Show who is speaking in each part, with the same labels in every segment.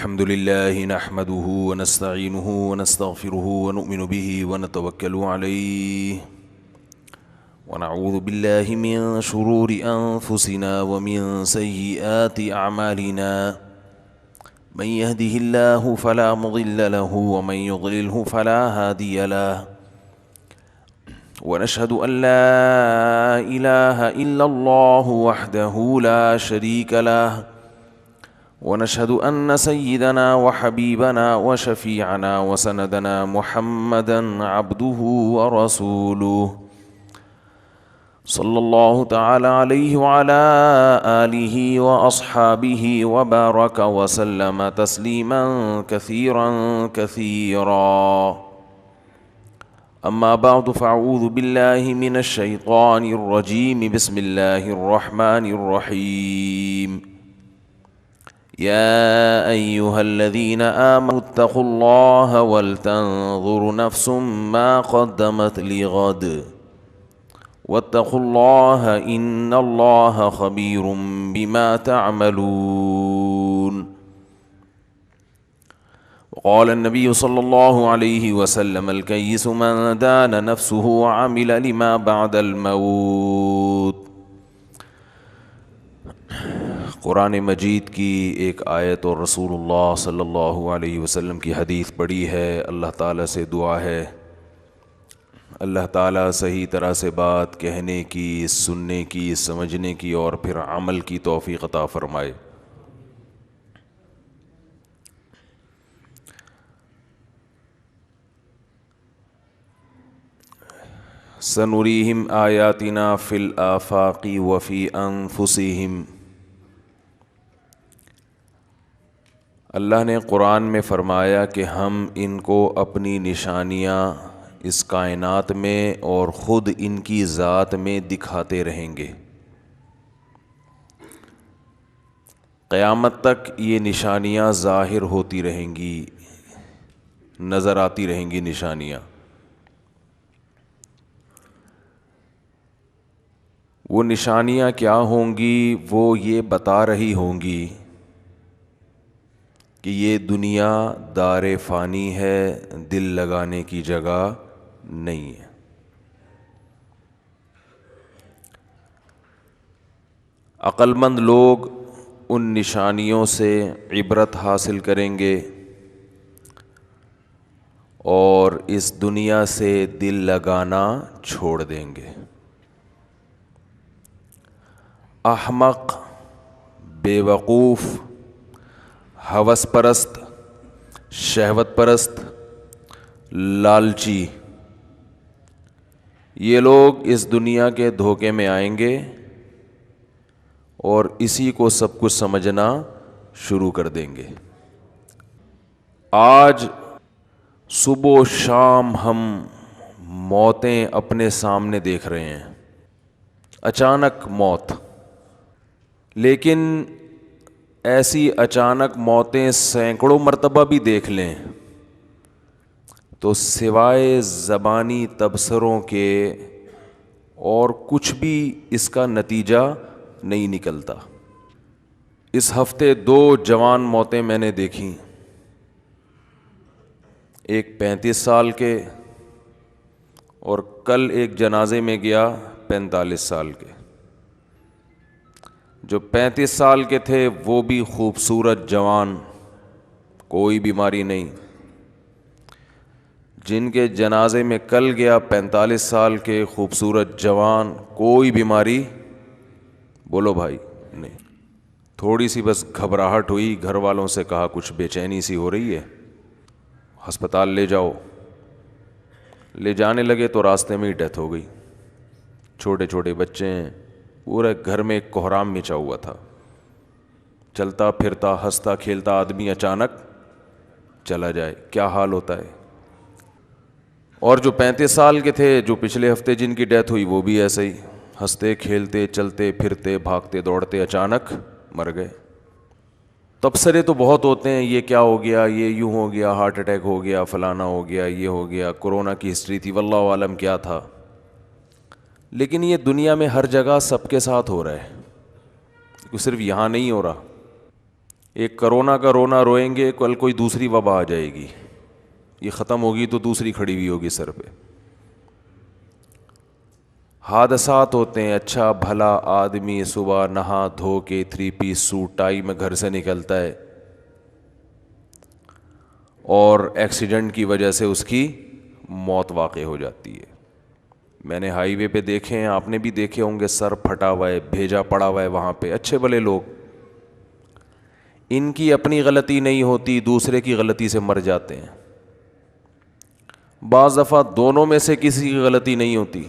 Speaker 1: الحمد لله نحمده ونستعينه ونستغفره ونؤمن به ونتوكل عليه ونعوذ بالله من شرور أنفسنا ومن سيئات أعمالنا من يهده الله فلا مضل له ومن يضلله فلا هادي له ونشهد أن لا إله إلا الله وحده لا شريك له ونشهد أن سيدنا وحبيبنا وشفيعنا وسندنا محمدًا عبده ورسوله صلى الله تعالى عليه وعلى آله وأصحابه وبارك وسلم تسليمًا كثيرًا كثيرًا. أما بعد فأعوذ بالله من الشيطان الرجيم. بسم الله الرحمن الرحيم. يا أيها الذين آمنوا اتقوا الله ولتنظر نفس ما قدمت لغد واتقوا الله إن الله خبير بما تعملون. وقال النبي صلى الله عليه وسلم الكيس من دان نفسه وعمل لما بعد الموت. قرآن مجید کی ایک آیت اور رسول اللہ صلی اللہ علیہ وسلم کی حدیث پڑھی ہے. اللہ تعالیٰ سے دعا ہے اللہ تعالیٰ صحیح طرح سے بات کہنے کی، سننے کی، سمجھنے کی اور پھر عمل کی توفیق عطا فرمائے. سنریہم آیاتنا فی الآفاق وفی انفسہم. اللہ نے قرآن میں فرمایا کہ ہم ان کو اپنی نشانیاں اس کائنات میں اور خود ان کی ذات میں دکھاتے رہیں گے. قیامت تک یہ نشانیاں ظاہر ہوتی رہیں گی، نظر آتی رہیں گی نشانیاں. وہ نشانیاں کیا ہوں گی؟ وہ یہ بتا رہی ہوں گی کہ یہ دنیا دار فانی ہے، دل لگانے کی جگہ نہیں ہے. عقل مند لوگ ان نشانیوں سے عبرت حاصل کریں گے اور اس دنیا سے دل لگانا چھوڑ دیں گے. احمق، بے وقوف، ہوس پرست، شہوت پرست، لالچی، یہ لوگ اس دنیا کے دھوکے میں آئیں گے اور اسی کو سب کچھ سمجھنا شروع کر دیں گے. آج صبح و شام ہم موتیں اپنے سامنے دیکھ رہے ہیں، اچانک موت. لیکن ایسی اچانک موتیں سینکڑوں مرتبہ بھی دیکھ لیں تو سوائے زبانی تبصروں کے اور کچھ بھی اس کا نتیجہ نہیں نکلتا. اس ہفتے 2 جوان موتیں میں نے دیکھیں، ایک 35 سال کے اور کل ایک جنازے میں گیا 45 سال کے. جو 35 سال کے تھے وہ بھی خوبصورت جوان، کوئی بیماری نہیں. جن کے جنازے میں کل گیا 45 سال کے خوبصورت جوان، کوئی بیماری بولو بھائی نہیں. تھوڑی سی بس گھبراہٹ ہوئی، گھر والوں سے کہا کچھ بے چینی سی ہو رہی ہے، ہسپتال لے جاؤ. لے جانے لگے تو راستے میں ہی ڈیتھ ہو گئی. چھوٹے چھوٹے بچے ہیں، پورے گھر میں ایک کوہرام مچا ہوا تھا. چلتا پھرتا ہنستا کھیلتا آدمی اچانک چلا جائے، کیا حال ہوتا ہے. اور جو 35 سال کے تھے، جو پچھلے ہفتے جن کی ڈیتھ ہوئی، وہ بھی ایسے ہی ہنستے کھیلتے چلتے پھرتے بھاگتے دوڑتے اچانک مر گئے. تبصرے تو بہت ہوتے ہیں، یہ کیا ہو گیا، یہ یوں ہو گیا، ہارٹ اٹیک ہو گیا، فلانا ہو گیا، یہ ہو گیا، کورونا کی ہسٹری تھی، واللہ عالم کیا تھا. لیکن یہ دنیا میں ہر جگہ سب کے ساتھ ہو رہا ہے، صرف یہاں نہیں ہو رہا. ایک کرونا کا رونا روئیں گے، کل کوئی دوسری وبا آ جائے گی، یہ ختم ہوگی تو دوسری کھڑی ہوئی ہوگی سر پہ۔ حادثات ہوتے ہیں، اچھا بھلا آدمی صبح نہا دھو کے 3 پیس سوٹ ٹائی میں گھر سے نکلتا ہے اور ایکسیڈنٹ کی وجہ سے اس کی موت واقع ہو جاتی ہے۔ میں نے ہائی وے پہ دیکھے ہیں، آپ نے بھی دیکھے ہوں گے، سر پھٹا ہوا ہے، بھیجا پڑا ہوا ہے وہاں پہ، اچھے بھلے لوگ، ان کی اپنی غلطی نہیں ہوتی، دوسرے کی غلطی سے مر جاتے ہیں۔ بعض دفعہ دونوں میں سے کسی کی غلطی نہیں ہوتی،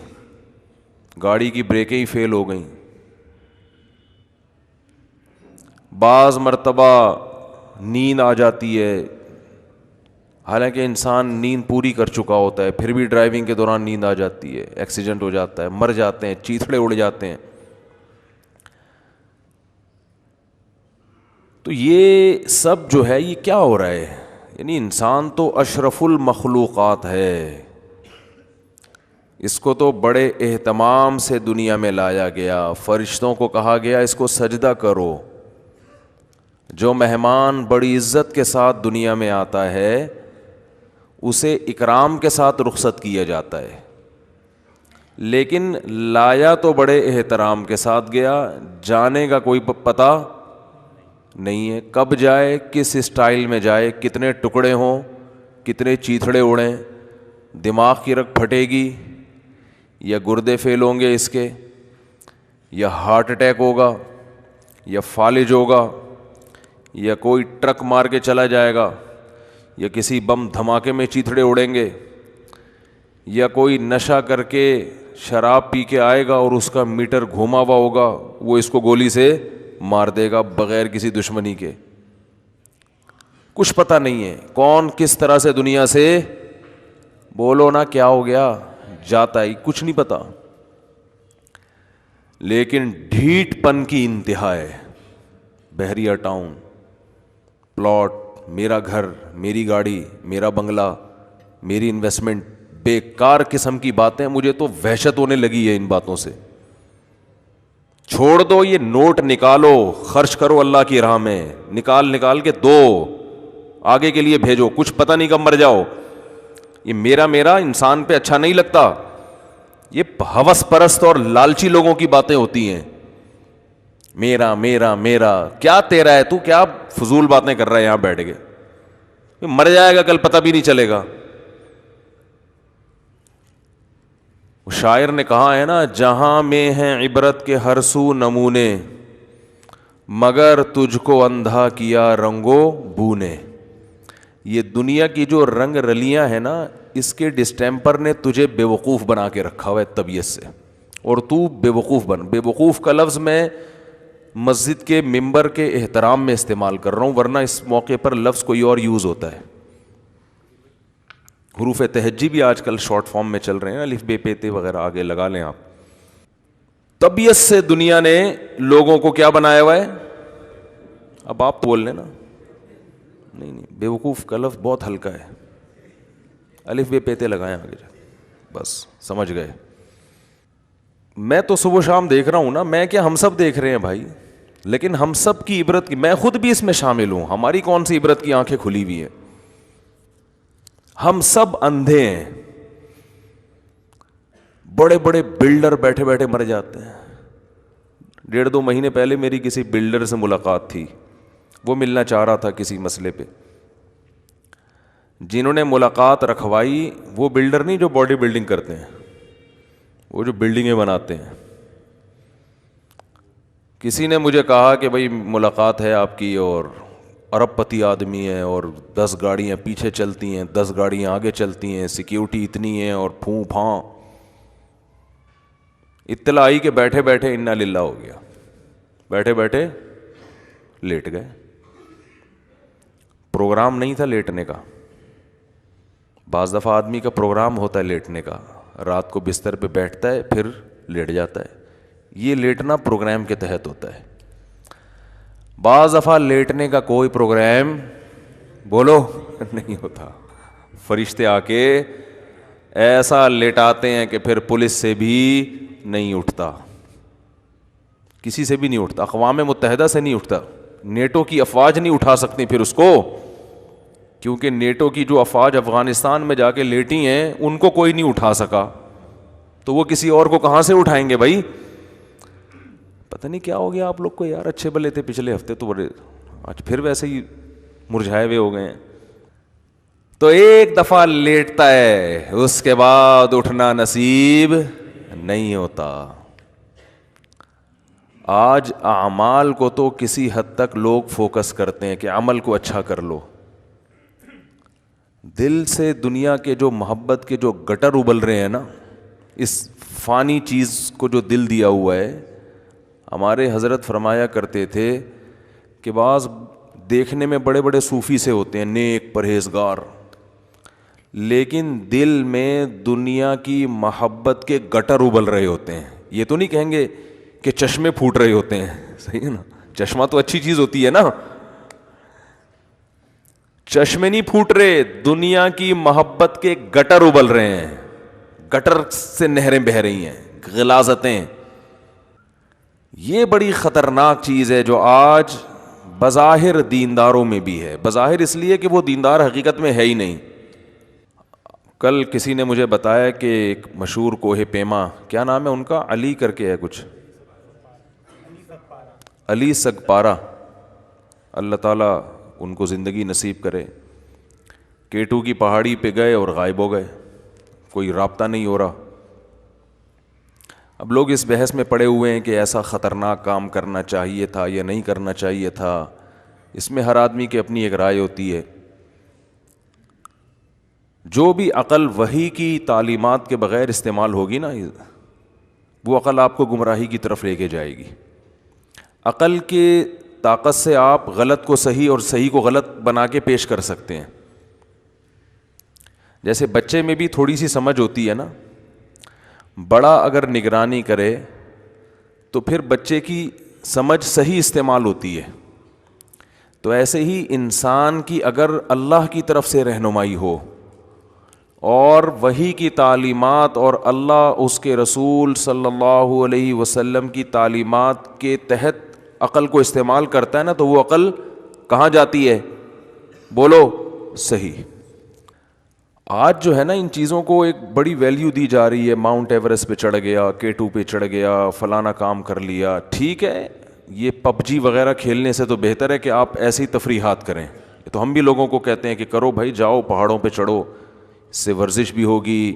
Speaker 1: گاڑی کی بریکیں ہی فیل ہو گئیں، بعض مرتبہ نیند آ جاتی ہے، حالانکہ انسان نیند پوری کر چکا ہوتا ہے، پھر بھی ڈرائیونگ کے دوران نیند آ جاتی ہے، ایکسیڈنٹ ہو جاتا ہے، مر جاتے ہیں، چیتھڑے اڑ جاتے ہیں۔ تو یہ سب جو ہے یہ کیا ہو رہا ہے؟ یعنی انسان تو اشرف المخلوقات ہے، اس کو تو بڑے اہتمام سے دنیا میں لایا گیا، فرشتوں کو کہا گیا اس کو سجدہ کرو۔ جو مہمان بڑی عزت کے ساتھ دنیا میں آتا ہے اسے اکرام کے ساتھ رخصت کیا جاتا ہے، لیکن لایا تو بڑے احترام کے ساتھ گیا، جانے کا کوئی پتہ نہیں ہے، کب جائے، کس اسٹائل میں جائے، کتنے ٹکڑے ہوں، کتنے چیتھڑے اڑیں، دماغ کی رگ پھٹے گی یا گردے فیل ہوں گے اس کے، یا ہارٹ اٹیک ہوگا، یا فالج ہوگا، یا کوئی ٹرک مار کے چلا جائے گا، یا کسی بم دھماکے میں چیتھڑے اڑیں گے، یا کوئی نشہ کر کے شراب پی کے آئے گا اور اس کا میٹر گھوما ہوا ہوگا، وہ اس کو گولی سے مار دے گا بغیر کسی دشمنی کے۔ کچھ پتہ نہیں ہے کون کس طرح سے دنیا سے، بولو نا کیا ہو گیا، جاتا ہی کچھ نہیں پتا، لیکن ڈھیٹ پن کی انتہا ہے۔ بحریہ ٹاؤن، پلاٹ، میرا گھر، میری گاڑی، میرا بنگلہ، میری انویسٹمنٹ، بیکار قسم کی باتیں، مجھے تو وحشت ہونے لگی ہے ان باتوں سے۔ چھوڑ دو، یہ نوٹ نکالو، خرچ کرو اللہ کی راہ میں، نکال کے دو، آگے کے لیے بھیجو، کچھ پتہ نہیں کب مر جاؤ۔ یہ میرا انسان پہ اچھا نہیں لگتا، یہ ہوس پرست اور لالچی لوگوں کی باتیں ہوتی ہیں۔ میرا میرا میرا، کیا تیرا ہے؟ تو کیا فضول باتیں کر رہا ہے یہاں بیٹھ کے؟ مر جائے گا کل، پتہ بھی نہیں چلے گا۔ شاعر نے کہا ہے نا، جہاں میں ہیں عبرت کے ہر سو نمونے، مگر تجھ کو اندھا کیا رنگو بو نے۔ یہ دنیا کی جو رنگ رلیاں ہیں نا، اس کے ڈسٹیمپر نے تجھے بے وقوف بنا کے رکھا ہوا ہے طبیعت سے، اور تو بے وقوف بن۔ بے وقوف کا لفظ میں مسجد کے ممبر کے احترام میں استعمال کر رہا ہوں، ورنہ اس موقع پر لفظ کوئی اور یوز ہوتا ہے۔ حروف تہجی بھی آج کل شارٹ فارم میں چل رہے ہیں، الف بے پے تے وغیرہ آگے لگا لیں آپ۔ طبیعت سے دنیا نے لوگوں کو کیا بنایا ہوا ہے؟ اب آپ بول لیں نا، نہیں، بے وقوف کا لفظ بہت ہلکا ہے، الف بے پے تے لگائیں آگے جا، بس سمجھ گئے۔ میں تو صبح شام دیکھ رہا ہوں نا، میں کیا ہم سب دیکھ رہے ہیں بھائی، لیکن ہم سب کی عبرت کی، میں خود بھی اس میں شامل ہوں، ہماری کون سی عبرت کی آنکھیں کھلی ہوئی ہیں؟ ہم سب اندھے ہیں۔ بڑے بڑے بلڈر بیٹھے بیٹھے مر جاتے ہیں۔ 1.5-2 مہینے پہلے میری کسی بلڈر سے ملاقات تھی، وہ ملنا چاہ رہا تھا کسی مسئلے پہ۔ جنہوں نے ملاقات رکھوائی وہ بلڈر نہیں جو باڈی بلڈنگ کرتے ہیں، وہ جو بلڈنگیں بناتے ہیں۔ کسی نے مجھے کہا کہ بھائی ملاقات ہے آپ کی، اور ارب پتی آدمی ہے، اور 10 گاڑیاں پیچھے چلتی ہیں، 10 گاڑیاں آگے چلتی ہیں، سیکیورٹی اتنی ہے، اور پھوں پھاں۔ اطلاع آئی کہ بیٹھے بیٹھے انا للہ ہو گیا، بیٹھے بیٹھے لیٹ گئے۔ پروگرام نہیں تھا لیٹنے کا۔ بعض دفعہ آدمی کا پروگرام ہوتا ہے لیٹنے کا، رات کو بستر پہ بیٹھتا ہے پھر لیٹ جاتا ہے، یہ لیٹنا پروگرام کے تحت ہوتا ہے۔ بعض دفعہ لیٹنے کا کوئی پروگرام بولو نہیں ہوتا، فرشتے آ کے ایسا لیٹاتے ہیں کہ پھر پولیس سے بھی نہیں اٹھتا، کسی سے بھی نہیں اٹھتا، اقوام متحدہ سے نہیں اٹھتا۔ نیٹو کی افواج نہیں اٹھا سکتی پھر اس کو, کیونکہ نیٹو کی جو افواج افغانستان میں جا کے لیٹی ہیں ان کو کوئی نہیں اٹھا سکا, تو وہ کسی اور کو کہاں سے اٹھائیں گے بھائی. پتہ نہیں کیا ہو گیا آپ لوگ کو یار, اچھے بلے تھے پچھلے ہفتے تو بڑے, آج پھر ویسے ہی مرجھائے ہوئے ہو گئے ہیں. تو ایک دفعہ لیٹتا ہے, اس کے بعد اٹھنا نصیب نہیں ہوتا. آج اعمال کو تو کسی حد تک لوگ فوکس کرتے ہیں کہ عمل کو اچھا کر لو, دل سے دنیا کے جو محبت کے جو گٹر ابل رہے ہیں نا, اس فانی چیز کو جو دل دیا ہوا ہے. ہمارے حضرت فرمایا کرتے تھے کہ بعض دیکھنے میں بڑے بڑے صوفی سے ہوتے ہیں, نیک پرہیزگار, لیکن دل میں دنیا کی محبت کے گٹر ابل رہے ہوتے ہیں. یہ تو نہیں کہیں گے کہ چشمے پھوٹ رہے ہوتے ہیں, صحیح ہے نا, چشمہ تو اچھی چیز ہوتی ہے نا, چشمے نہیں پھوٹ رہے, دنیا کی محبت کے گٹر ابل رہے ہیں, گٹر سے نہریں بہہ رہی ہیں, غلاظتیں. یہ بڑی خطرناک چیز ہے جو آج بظاہر دینداروں میں بھی ہے. بظاہر اس لیے کہ وہ دیندار حقیقت میں ہے ہی نہیں. کل کسی نے مجھے بتایا کہ ایک مشہور کوہ پیما, کیا نام ہے ان کا, علی کر کے ہے کچھ, علی سگپارا, اللہ تعالیٰ ان کو زندگی نصیب کرے, K2 کی پہاڑی پہ گئے اور غائب ہو گئے, کوئی رابطہ نہیں ہو رہا. اب لوگ اس بحث میں پڑے ہوئے ہیں کہ ایسا خطرناک کام کرنا چاہیے تھا یا نہیں کرنا چاہیے تھا. اس میں ہر آدمی کی اپنی ایک رائے ہوتی ہے. جو بھی عقل وحی کی تعلیمات کے بغیر استعمال ہوگی نا, وہ عقل آپ کو گمراہی کی طرف لے کے جائے گی. عقل کے طاقت سے آپ غلط کو صحیح اور صحیح کو غلط بنا کے پیش کر سکتے ہیں. جیسے بچے میں بھی تھوڑی سی سمجھ ہوتی ہے نا, بڑا اگر نگرانی کرے تو پھر بچے کی سمجھ صحیح استعمال ہوتی ہے. تو ایسے ہی انسان کی اگر اللہ کی طرف سے رہنمائی ہو اور وحی کی تعلیمات اور اللہ اس کے رسول صلی اللہ علیہ وسلم کی تعلیمات کے تحت عقل کو استعمال کرتا ہے نا, تو وہ عقل کہاں جاتی ہے, بولو صحیح. آج جو ہے نا ان چیزوں کو ایک بڑی ویلیو دی جا رہی ہے, ماؤنٹ ایوریسٹ پہ چڑھ گیا, K2 پہ چڑھ گیا, فلانا کام کر لیا. ٹھیک ہے, یہ PUBG وغیرہ کھیلنے سے تو بہتر ہے کہ آپ ایسی تفریحات کریں. یہ تو ہم بھی لوگوں کو کہتے ہیں کہ کرو بھائی, جاؤ پہاڑوں پہ چڑھو, اس سے ورزش بھی ہوگی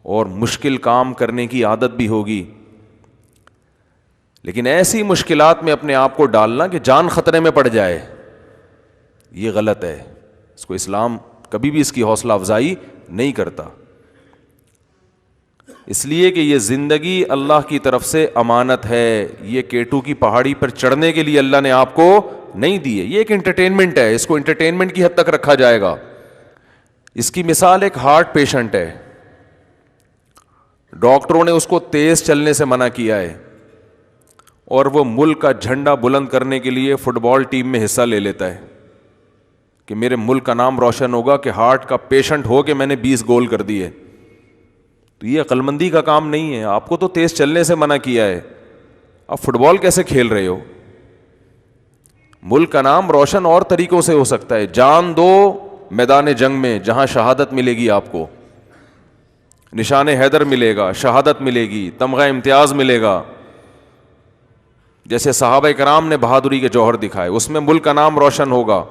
Speaker 1: اور مشکل کام کرنے کی عادت بھی ہوگی. لیکن ایسی مشکلات میں اپنے آپ کو ڈالنا کہ جان خطرے میں پڑ جائے, یہ غلط ہے. اس کو اسلام کبھی بھی اس کی حوصلہ افزائی نہیں کرتا. اس لیے کہ یہ زندگی اللہ کی طرف سے امانت ہے. یہ K2 کی پہاڑی پر چڑھنے کے لیے اللہ نے آپ کو نہیں دی ہے, یہ ایک انٹرٹینمنٹ ہے. اس کو انٹرٹینمنٹ کی حد تک رکھا جائے گا. اس کی مثال ایک ہارٹ پیشنٹ ہے, ڈاکٹروں نے اس کو تیز چلنے سے منع کیا ہے اور وہ ملک کا جھنڈا بلند کرنے کے لیے فٹ بال ٹیم میں حصہ لے لیتا ہے کہ میرے ملک کا نام روشن ہوگا کہ ہارٹ کا پیشنٹ ہو کہ میں نے 20 گول کر دیے. تو یہ عقل مندی کا کام نہیں ہے. آپ کو تو تیز چلنے سے منع کیا ہے, آپ فٹ بال کیسے کھیل رہے ہو؟ ملک کا نام روشن اور طریقوں سے ہو سکتا ہے. جان دو میدان جنگ میں جہاں شہادت ملے گی, آپ کو نشان حیدر ملے گا, شہادت ملے گی, تمغہ امتیاز ملے گا. جیسے صحابہ کرام نے بہادری کے جوہر دکھائے, اس میں ملک کا نام روشن ہوگا.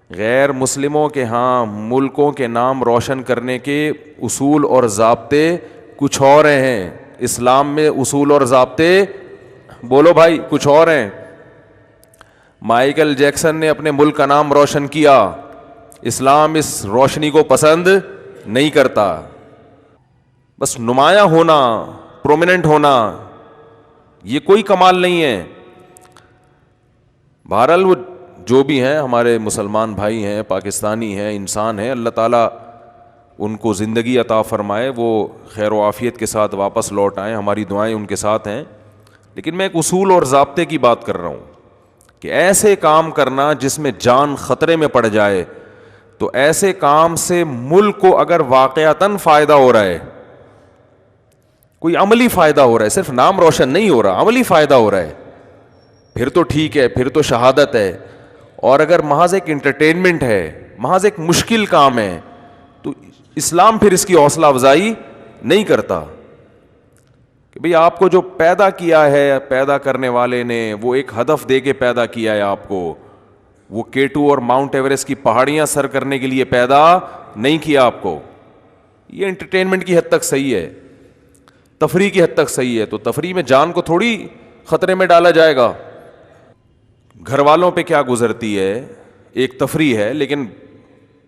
Speaker 1: غیر مسلموں کے ہاں ملکوں کے نام روشن کرنے کے اصول اور ضابطے کچھ اور ہیں. اسلام میں اصول اور ضابطے, بولو بھائی, کچھ اور ہیں. مائیکل جیکسن نے اپنے ملک کا نام روشن کیا, اسلام اس روشنی کو پسند نہیں کرتا. بس نمایاں ہونا, پرومیننٹ ہونا, یہ کوئی کمال نہیں ہے. بہرحال وہ جو بھی ہیں ہمارے مسلمان بھائی ہیں, پاکستانی ہیں, انسان ہیں, اللہ تعالیٰ ان کو زندگی عطا فرمائے, وہ خیر و عافیت کے ساتھ واپس لوٹ آئیں. ہماری دعائیں ان کے ساتھ ہیں. لیکن میں ایک اصول اور ضابطے کی بات کر رہا ہوں کہ ایسے کام کرنا جس میں جان خطرے میں پڑ جائے, تو ایسے کام سے ملک کو اگر واقعتاً فائدہ ہو رہا ہے, کوئی عملی فائدہ ہو رہا ہے, صرف نام روشن نہیں ہو رہا, عملی فائدہ ہو رہا ہے, پھر تو ٹھیک ہے, پھر تو شہادت ہے. اور اگر محض ایک انٹرٹینمنٹ ہے, محض ایک مشکل کام ہے, تو اسلام پھر اس کی حوصلہ افزائی نہیں کرتا کہ بھئی آپ کو جو پیدا کیا ہے, پیدا کرنے والے نے وہ ایک ہدف دے کے پیدا کیا ہے آپ کو. وہ K2 اور ماؤنٹ ایوریسٹ کی پہاڑیاں سر کرنے کے لیے پیدا نہیں کیا آپ کو. یہ انٹرٹینمنٹ کی حد تک صحیح ہے, تفریح کی حد تک صحیح ہے, تو تفریح میں جان کو تھوڑی خطرے میں ڈالا جائے گا. گھر والوں پہ کیا گزرتی ہے ایک تفریح ہے, لیکن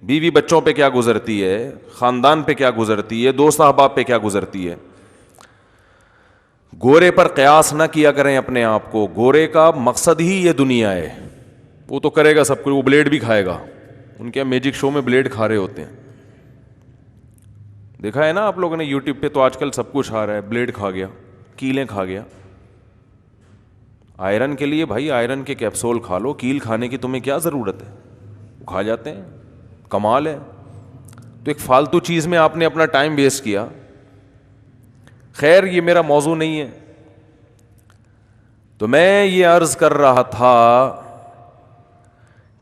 Speaker 1: بیوی بچوں پہ کیا گزرتی ہے, خاندان پہ کیا گزرتی ہے, دوست احباب پہ کیا گزرتی ہے. گورے پر قیاس نہ کیا کریں اپنے آپ کو. گورے کا مقصد ہی یہ دنیا ہے. وہ تو کرے گا سب کچھ, وہ بلیڈ بھی کھائے گا. ان کے میجک شو میں بلیڈ کھا رہے ہوتے ہیں, دیکھا ہے نا آپ لوگوں نے یوٹیوب پہ. تو آج کل سب کچھ آ رہا ہے, بلیڈ کھا گیا, کیلیں کھا گیا. آئرن کے لیے بھائی آئرن کے کیپسول کھا لو, کیل کھانے کی تمہیں کیا ضرورت ہے, وہ کھا جاتے ہیں, کمال ہے. تو ایک فالتو چیز میں آپ نے اپنا ٹائم ویسٹ کیا. خیر یہ میرا موضوع نہیں ہے. تو میں یہ عرض کر رہا تھا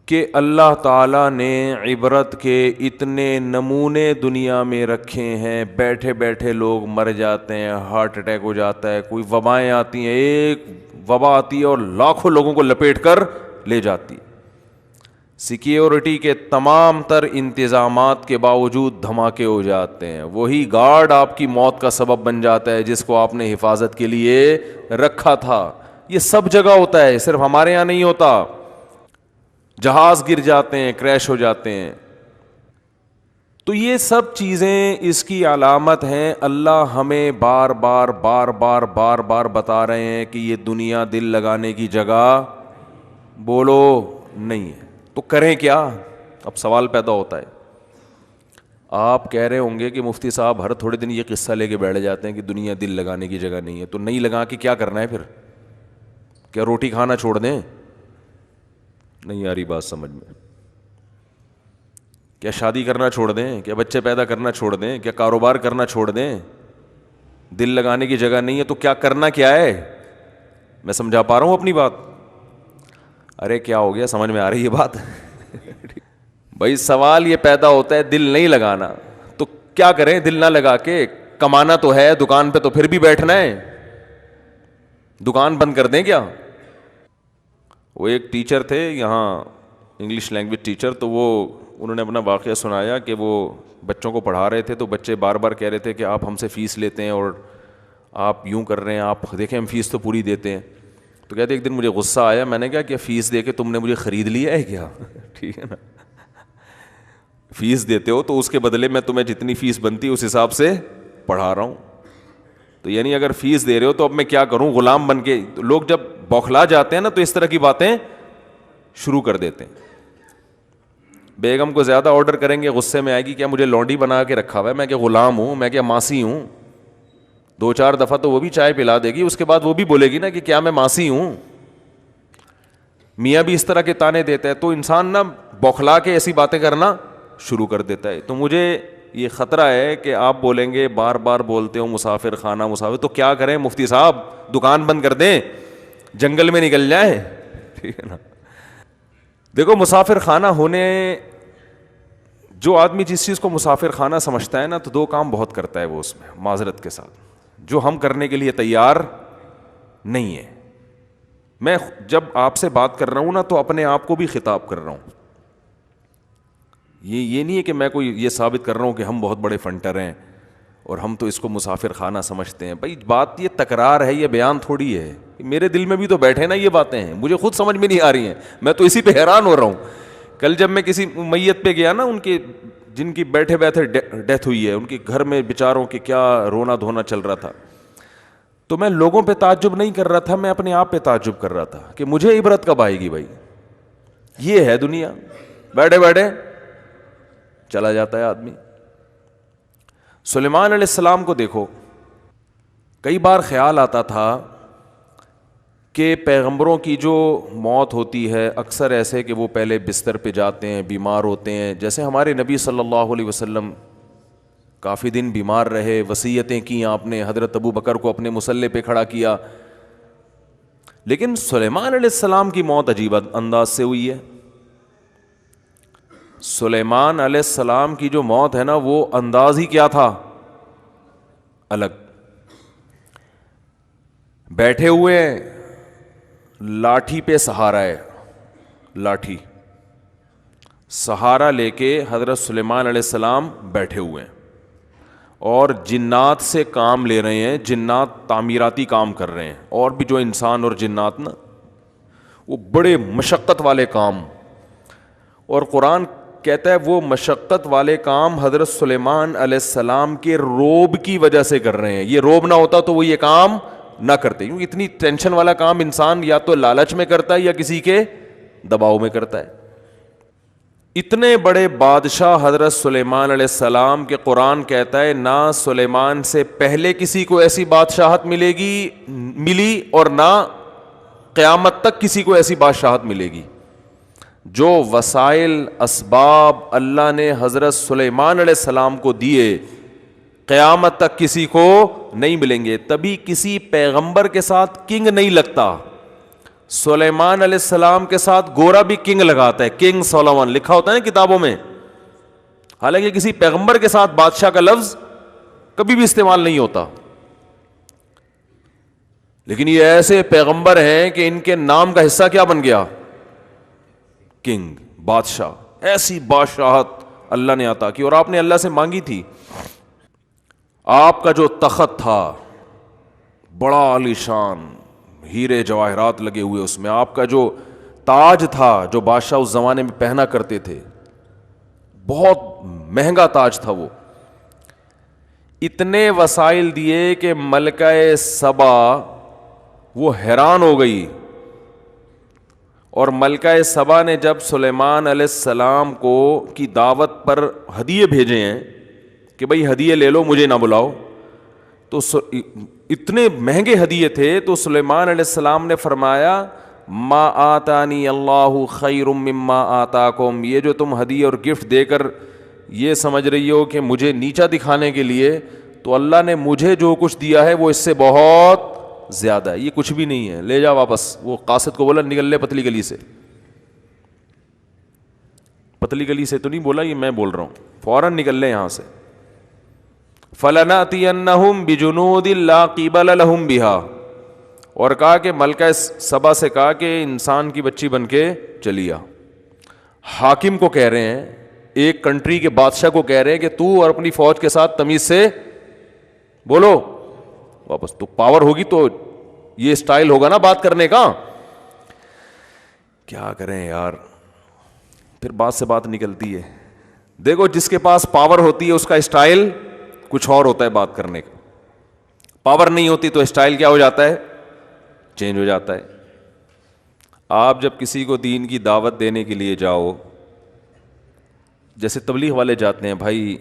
Speaker 1: کہ اللہ تعالیٰ نے عبرت کے اتنے نمونے دنیا میں رکھے ہیں. بیٹھے بیٹھے لوگ مر جاتے ہیں, ہارٹ اٹیک ہو جاتا ہے, کوئی وبائیں آتی ہیں, ایک وبا آتی ہے اور لاکھوں لوگوں کو لپیٹ کر لے جاتی. سیکیورٹی کے تمام تر انتظامات کے باوجود دھماکے ہو جاتے ہیں. وہی گارڈ آپ کی موت کا سبب بن جاتا ہے جس کو آپ نے حفاظت کے لیے رکھا تھا. یہ سب جگہ ہوتا ہے, صرف ہمارے یہاں نہیں ہوتا. جہاز گر جاتے ہیں, کریش ہو جاتے ہیں. تو یہ سب چیزیں اس کی علامت ہیں. اللہ ہمیں بار بار بار بار بار بار بتا رہے ہیں کہ یہ دنیا دل لگانے کی جگہ بولو نہیں ہے. تو کریں کیا؟ اب سوال پیدا ہوتا ہے. آپ کہہ رہے ہوں گے کہ مفتی صاحب ہر تھوڑے دن یہ قصہ لے کے بیٹھ جاتے ہیں کہ دنیا دل لگانے کی جگہ نہیں ہے. تو نہیں لگا کے کیا کرنا ہے پھر؟ کیا روٹی کھانا چھوڑ دیں؟ نہیں آ رہی بات سمجھ میں. کیا شادی کرنا چھوڑ دیں؟ کیا بچے پیدا کرنا چھوڑ دیں؟ کیا کاروبار کرنا چھوڑ دیں؟ دل لگانے کی جگہ نہیں ہے تو کیا کرنا کیا ہے؟ میں سمجھا پا رہا ہوں اپنی بات؟ ارے کیا ہو گیا, سمجھ میں آ رہی ہے بات؟ بھائی سوال یہ پیدا ہوتا ہے دل نہیں لگانا تو کیا کریں؟ دل نہ لگا کے کمانا تو ہے, دکان پہ تو پھر بھی بیٹھنا ہے. دکان بند کر دیں کیا؟ وہ ایک ٹیچر تھے یہاں, انگلش لینگویج ٹیچر, تو وہ انہوں نے اپنا واقعہ سنایا کہ وہ بچوں کو پڑھا رہے تھے. تو بچے بار بار کہہ رہے تھے کہ آپ ہم سے فیس لیتے ہیں اور آپ یوں کر رہے ہیں, آپ دیکھیں ہم فیس تو پوری دیتے ہیں. تو کہتے ایک دن مجھے غصہ آیا, میں نے کہا کہ فیس دے کے تم نے مجھے خرید لیا ہے کیا؟ ٹھیک ہے نا, فیس دیتے ہو تو اس کے بدلے میں تمہیں جتنی فیس بنتی ہے اس حساب سے پڑھا رہا ہوں. تو یعنی اگر فیس دے رہے ہو تو اب میں کیا کروں, غلام بن کے. لوگ جب بوکھلا جاتے ہیں نا تو اس طرح کی باتیں شروع کر دیتے ہیں. بیگم کو زیادہ آرڈر کریں گے, غصے میں آئے گی, کیا مجھے لونڈی بنا کے رکھا ہوا ہے, میں کیا غلام ہوں, میں کیا ماسی ہوں. 2-4 دفعہ تو وہ بھی چائے پلا دے گی, اس کے بعد وہ بھی بولے گی نا کہ کیا میں ماسی ہوں. میاں بھی اس طرح کے تانے دیتا ہے. تو انسان نا بوکھلا کے ایسی باتیں کرنا شروع کر دیتا ہے. تو مجھے یہ خطرہ ہے کہ آپ بولیں گے بار بار بولتے ہو مسافر خانہ مسافر, تو کیا کریں مفتی صاحب؟ دکان بند کر دیں, جنگل میں نکل جائیں. ٹھیک ہے نا. دیکھو مسافر خانہ ہونے, جو آدمی جس چیز کو مسافر خانہ سمجھتا ہے نا تو 2 کام بہت کرتا ہے وہ اس میں, معذرت کے ساتھ, جو ہم کرنے کے لیے تیار نہیں ہے. میں جب آپ سے بات کر رہا ہوں نا تو اپنے آپ کو بھی خطاب کر رہا ہوں. یہ نہیں ہے کہ میں کوئی یہ ثابت کر رہا ہوں کہ ہم بہت بڑے فنٹر ہیں اور ہم تو اس کو مسافر خانہ سمجھتے ہیں. بھائی بات یہ تکرار ہے, یہ بیان تھوڑی ہے. میرے دل میں بھی تو بیٹھے نا یہ باتیں ہیں, مجھے خود سمجھ میں نہیں آ رہی ہیں, میں تو اسی پہ حیران ہو رہا ہوں. کل جب میں کسی میت پہ گیا نا, ان کے جن کی بیٹھے بیٹھے ڈیتھ ہوئی ہے, ان کے گھر میں بیچاروں کے کیا رونا دھونا چل رہا تھا, تو میں لوگوں پہ تعجب نہیں کر رہا تھا, میں اپنے آپ پہ تعجب کر رہا تھا کہ مجھے عبرت کب آئے گی. بھائی یہ ہے دنیا, بیٹھے بیٹھے چلا جاتا ہے آدمی. سلیمان علیہ السلام کو دیکھو, کئی بار خیال آتا تھا کہ پیغمبروں کی جو موت ہوتی ہے اکثر ایسے کہ وہ پہلے بستر پہ جاتے ہیں, بیمار ہوتے ہیں. جیسے ہمارے نبی صلی اللہ علیہ وسلم کافی دن بیمار رہے, وصیتیں کی آپ نے, حضرت ابو بکر کو اپنے مصلے پہ کھڑا کیا. لیکن سلیمان علیہ السلام کی موت عجیب انداز سے ہوئی ہے. سلیمان علیہ السلام کی جو موت ہے نا وہ انداز ہی کیا تھا, الگ. بیٹھے ہوئے لاٹھی پہ سہارا ہے, لاٹھی سہارا لے کے حضرت سلیمان علیہ السلام بیٹھے ہوئے ہیں اور جنات سے کام لے رہے ہیں, جنات تعمیراتی کام کر رہے ہیں, اور بھی جو انسان اور جنات نا وہ بڑے مشقت والے کام. اور قرآن کہتا ہے وہ مشقت والے کام حضرت سلیمان علیہ السلام کے روب کی وجہ سے کر رہے ہیں. یہ روب نہ ہوتا تو وہ یہ کام نہ کرتے, کیونکہ اتنی ٹینشن والا کام انسان یا تو لالچ میں کرتا ہے یا کسی کے دباؤ میں کرتا ہے. اتنے بڑے بادشاہ حضرت سلیمان علیہ السلام کے قرآن کہتا ہے نہ سلیمان سے پہلے کسی کو ایسی بادشاہت ملی اور نہ قیامت تک کسی کو ایسی بادشاہت ملے گی. جو وسائل اسباب اللہ نے حضرت سلیمان علیہ السلام کو دیے قیامت تک کسی کو نہیں ملیں گے. تبھی کسی پیغمبر کے ساتھ کنگ نہیں لگتا. سلیمان علیہ السلام کے ساتھ گورا بھی کنگ لگاتا ہے, کنگ سولومن لکھا ہوتا ہے نا کتابوں میں, حالانکہ کسی پیغمبر کے ساتھ بادشاہ کا لفظ کبھی بھی استعمال نہیں ہوتا. لیکن یہ ایسے پیغمبر ہیں کہ ان کے نام کا حصہ کیا بن گیا, کنگ, بادشاہ. ایسی بادشاہت اللہ نے عطا کی اور آپ نے اللہ سے مانگی تھی. آپ کا جو تخت تھا بڑا عالیشان, ہیرے جواہرات لگے ہوئے اس میں, آپ کا جو تاج تھا جو بادشاہ اس زمانے میں پہنا کرتے تھے بہت مہنگا تاج تھا, وہ اتنے وسائل دیے کہ ملکہ سبا وہ حیران ہو گئی. اور ملکہ سبا نے جب سلیمان علیہ السلام کو کی دعوت پر ہدیے بھیجے ہیں کہ بھئی ہدیے لے لو مجھے نہ بلاؤ, تو اتنے مہنگے ہدیے تھے تو سلیمان علیہ السلام نے فرمایا ما آتانی اللہ خیر مما آتاکم, یہ جو تم ہدیے اور گفٹ دے کر یہ سمجھ رہی ہو کہ مجھے نیچا دکھانے کے لیے, تو اللہ نے مجھے جو کچھ دیا ہے وہ اس سے بہت زیادہ ہے, یہ کچھ بھی نہیں ہے, لے جا واپس. وہ قاصد کو بولا نکل لے پتلی گلی سے, پتلی گلی سے تو نہیں بولا, یہ میں بول رہا ہوں, فوراً نکل لے یہاں سے. فَلَنَأْتِيَنَّهُمْ بِجُنُودٍ لَا قِبَلَ لَهُمْ بِهَا, اور کہا کہ ملکہ سبا سے کہا کہ انسان کی بچی بن کے چلی آ. حاکم کو کہہ رہے ہیں, ایک کنٹری کے بادشاہ کو کہہ رہے ہیں کہ تو اور اپنی فوج کے ساتھ تمیز سے بولو واپس. تو پاور ہوگی تو یہ سٹائل ہوگا نا بات کرنے کا. کیا کریں یار, پھر بات سے بات نکلتی ہے. دیکھو جس کے پاس پاور ہوتی ہے اس کا سٹائل کچھ اور ہوتا ہے بات کرنے کا, پاور نہیں ہوتی تو سٹائل کیا ہو جاتا ہے, چینج ہو جاتا ہے. آپ جب کسی کو دین کی دعوت دینے کے لیے جاؤ, جیسے تبلیغ والے جاتے ہیں, بھائی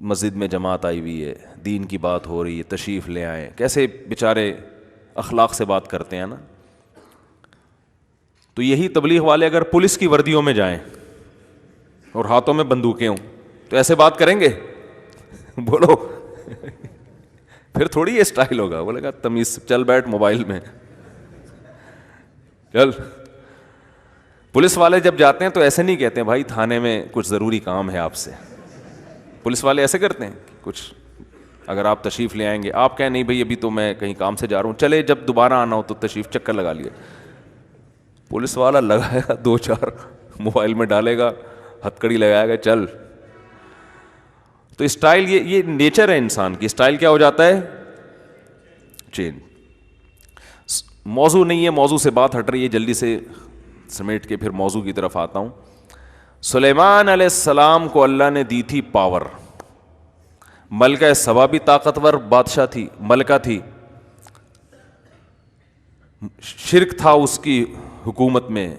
Speaker 1: مسجد میں جماعت آئی ہوئی ہے, دین کی بات ہو رہی ہے, تشریف لے آئیں, کیسے بیچارے اخلاق سے بات کرتے ہیں نا. تو یہی تبلیغ والے اگر پولیس کی وردیوں میں جائیں اور ہاتھوں میں بندوقیں ہوں تو ایسے بات کریں گے؟ بولو پھر تھوڑی یہ سٹائل ہوگا. بولے گا تمیز سے چل بیٹھ موبائل میں چل. پولیس والے جب جاتے ہیں تو ایسے نہیں کہتے ہیں بھائی تھانے میں کچھ ضروری کام ہے آپ سے. پولیس والے ایسے کرتے ہیں کچھ اگر آپ تشریف لے آئیں گے, آپ کہیں نہیں بھائی ابھی تو میں کہیں کام سے جا رہا ہوں, چلے جب دوبارہ آنا ہو تو تشریف چکر لگا لیے. پولیس والا لگائے گا 2-4 موبائل میں ڈالے گا, ہتھ کڑی لگائے گا, چل. تو اسٹائل یہ نیچر ہے انسان کی, اسٹائل کیا ہو جاتا ہے, چینج. موضوع نہیں ہے, موضوع سے بات ہٹ رہی ہے, جلدی سے سمیٹ کے پھر موضوع کی طرف آتا ہوں. سلیمان علیہ السلام کو اللہ نے دی تھی پاور. ملکہ سبا بھی طاقتور بادشاہ تھی, ملکہ تھی, شرک تھا اس کی حکومت میں.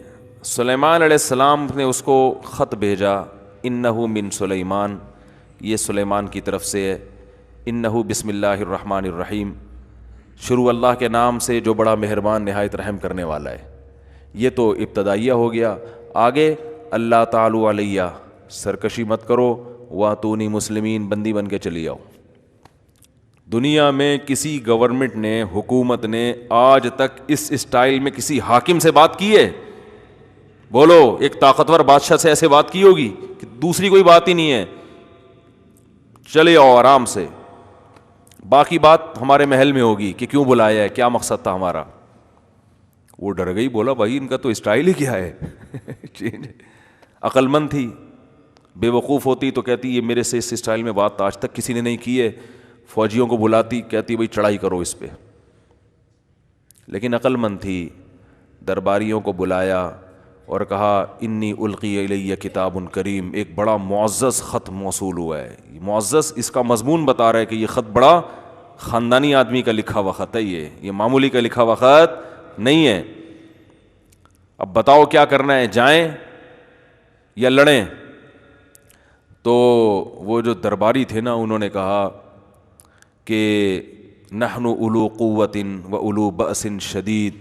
Speaker 1: سلیمان علیہ السلام نے اس کو خط بھیجا, انہ من سلیمان, یہ سلیمان کی طرف سے ہے. انہ بسم اللہ الرحمن الرحیم, شروع اللہ کے نام سے جو بڑا مہربان نہایت رحم کرنے والا ہے. یہ تو ابتدائیہ ہو گیا. آگے اللہ تعالی علیہ, سرکشی مت کرو, واتونی مسلمین, بندی بن کے چلی آؤ. دنیا میں کسی گورنمنٹ نے، حکومت نے آج تک اس اسٹائل میں کسی حاکم سے بات کی ہے؟ بولو، ایک طاقتور بادشاہ سے ایسے بات کی ہوگی کہ دوسری کوئی بات ہی نہیں ہے، چلے آؤ آرام سے، باقی بات ہمارے محل میں ہوگی کہ کیوں بلایا ہے، کیا مقصد تھا ہمارا؟ وہ ڈر گئی، بولا بھائی ان کا تو اسٹائل ہی کیا ہے عقل مند تھی، بے وقوف ہوتی تو کہتی یہ میرے سے اس اسٹائل میں بات آج تک کسی نے نہیں کی ہے، فوجیوں کو بلاتی، کہتی بھائی چڑھائی کرو اس پہ، لیکن عقل مند تھی، درباریوں کو بلایا اور کہا انی القی الیہ کتاب کریم، ایک بڑا معزز خط موصول ہوا ہے، معزز اس کا مضمون بتا رہا ہے کہ یہ خط بڑا خاندانی آدمی کا لکھا ہوا خط ہے، یہ معمولی کا لکھا ہوا خط نہیں ہے، اب بتاؤ کیا کرنا ہے، جائیں یا لڑیں؟ تو وہ جو درباری تھے نا، انہوں نے کہا کہ نحن اولو قوت و اولو بأس شدید،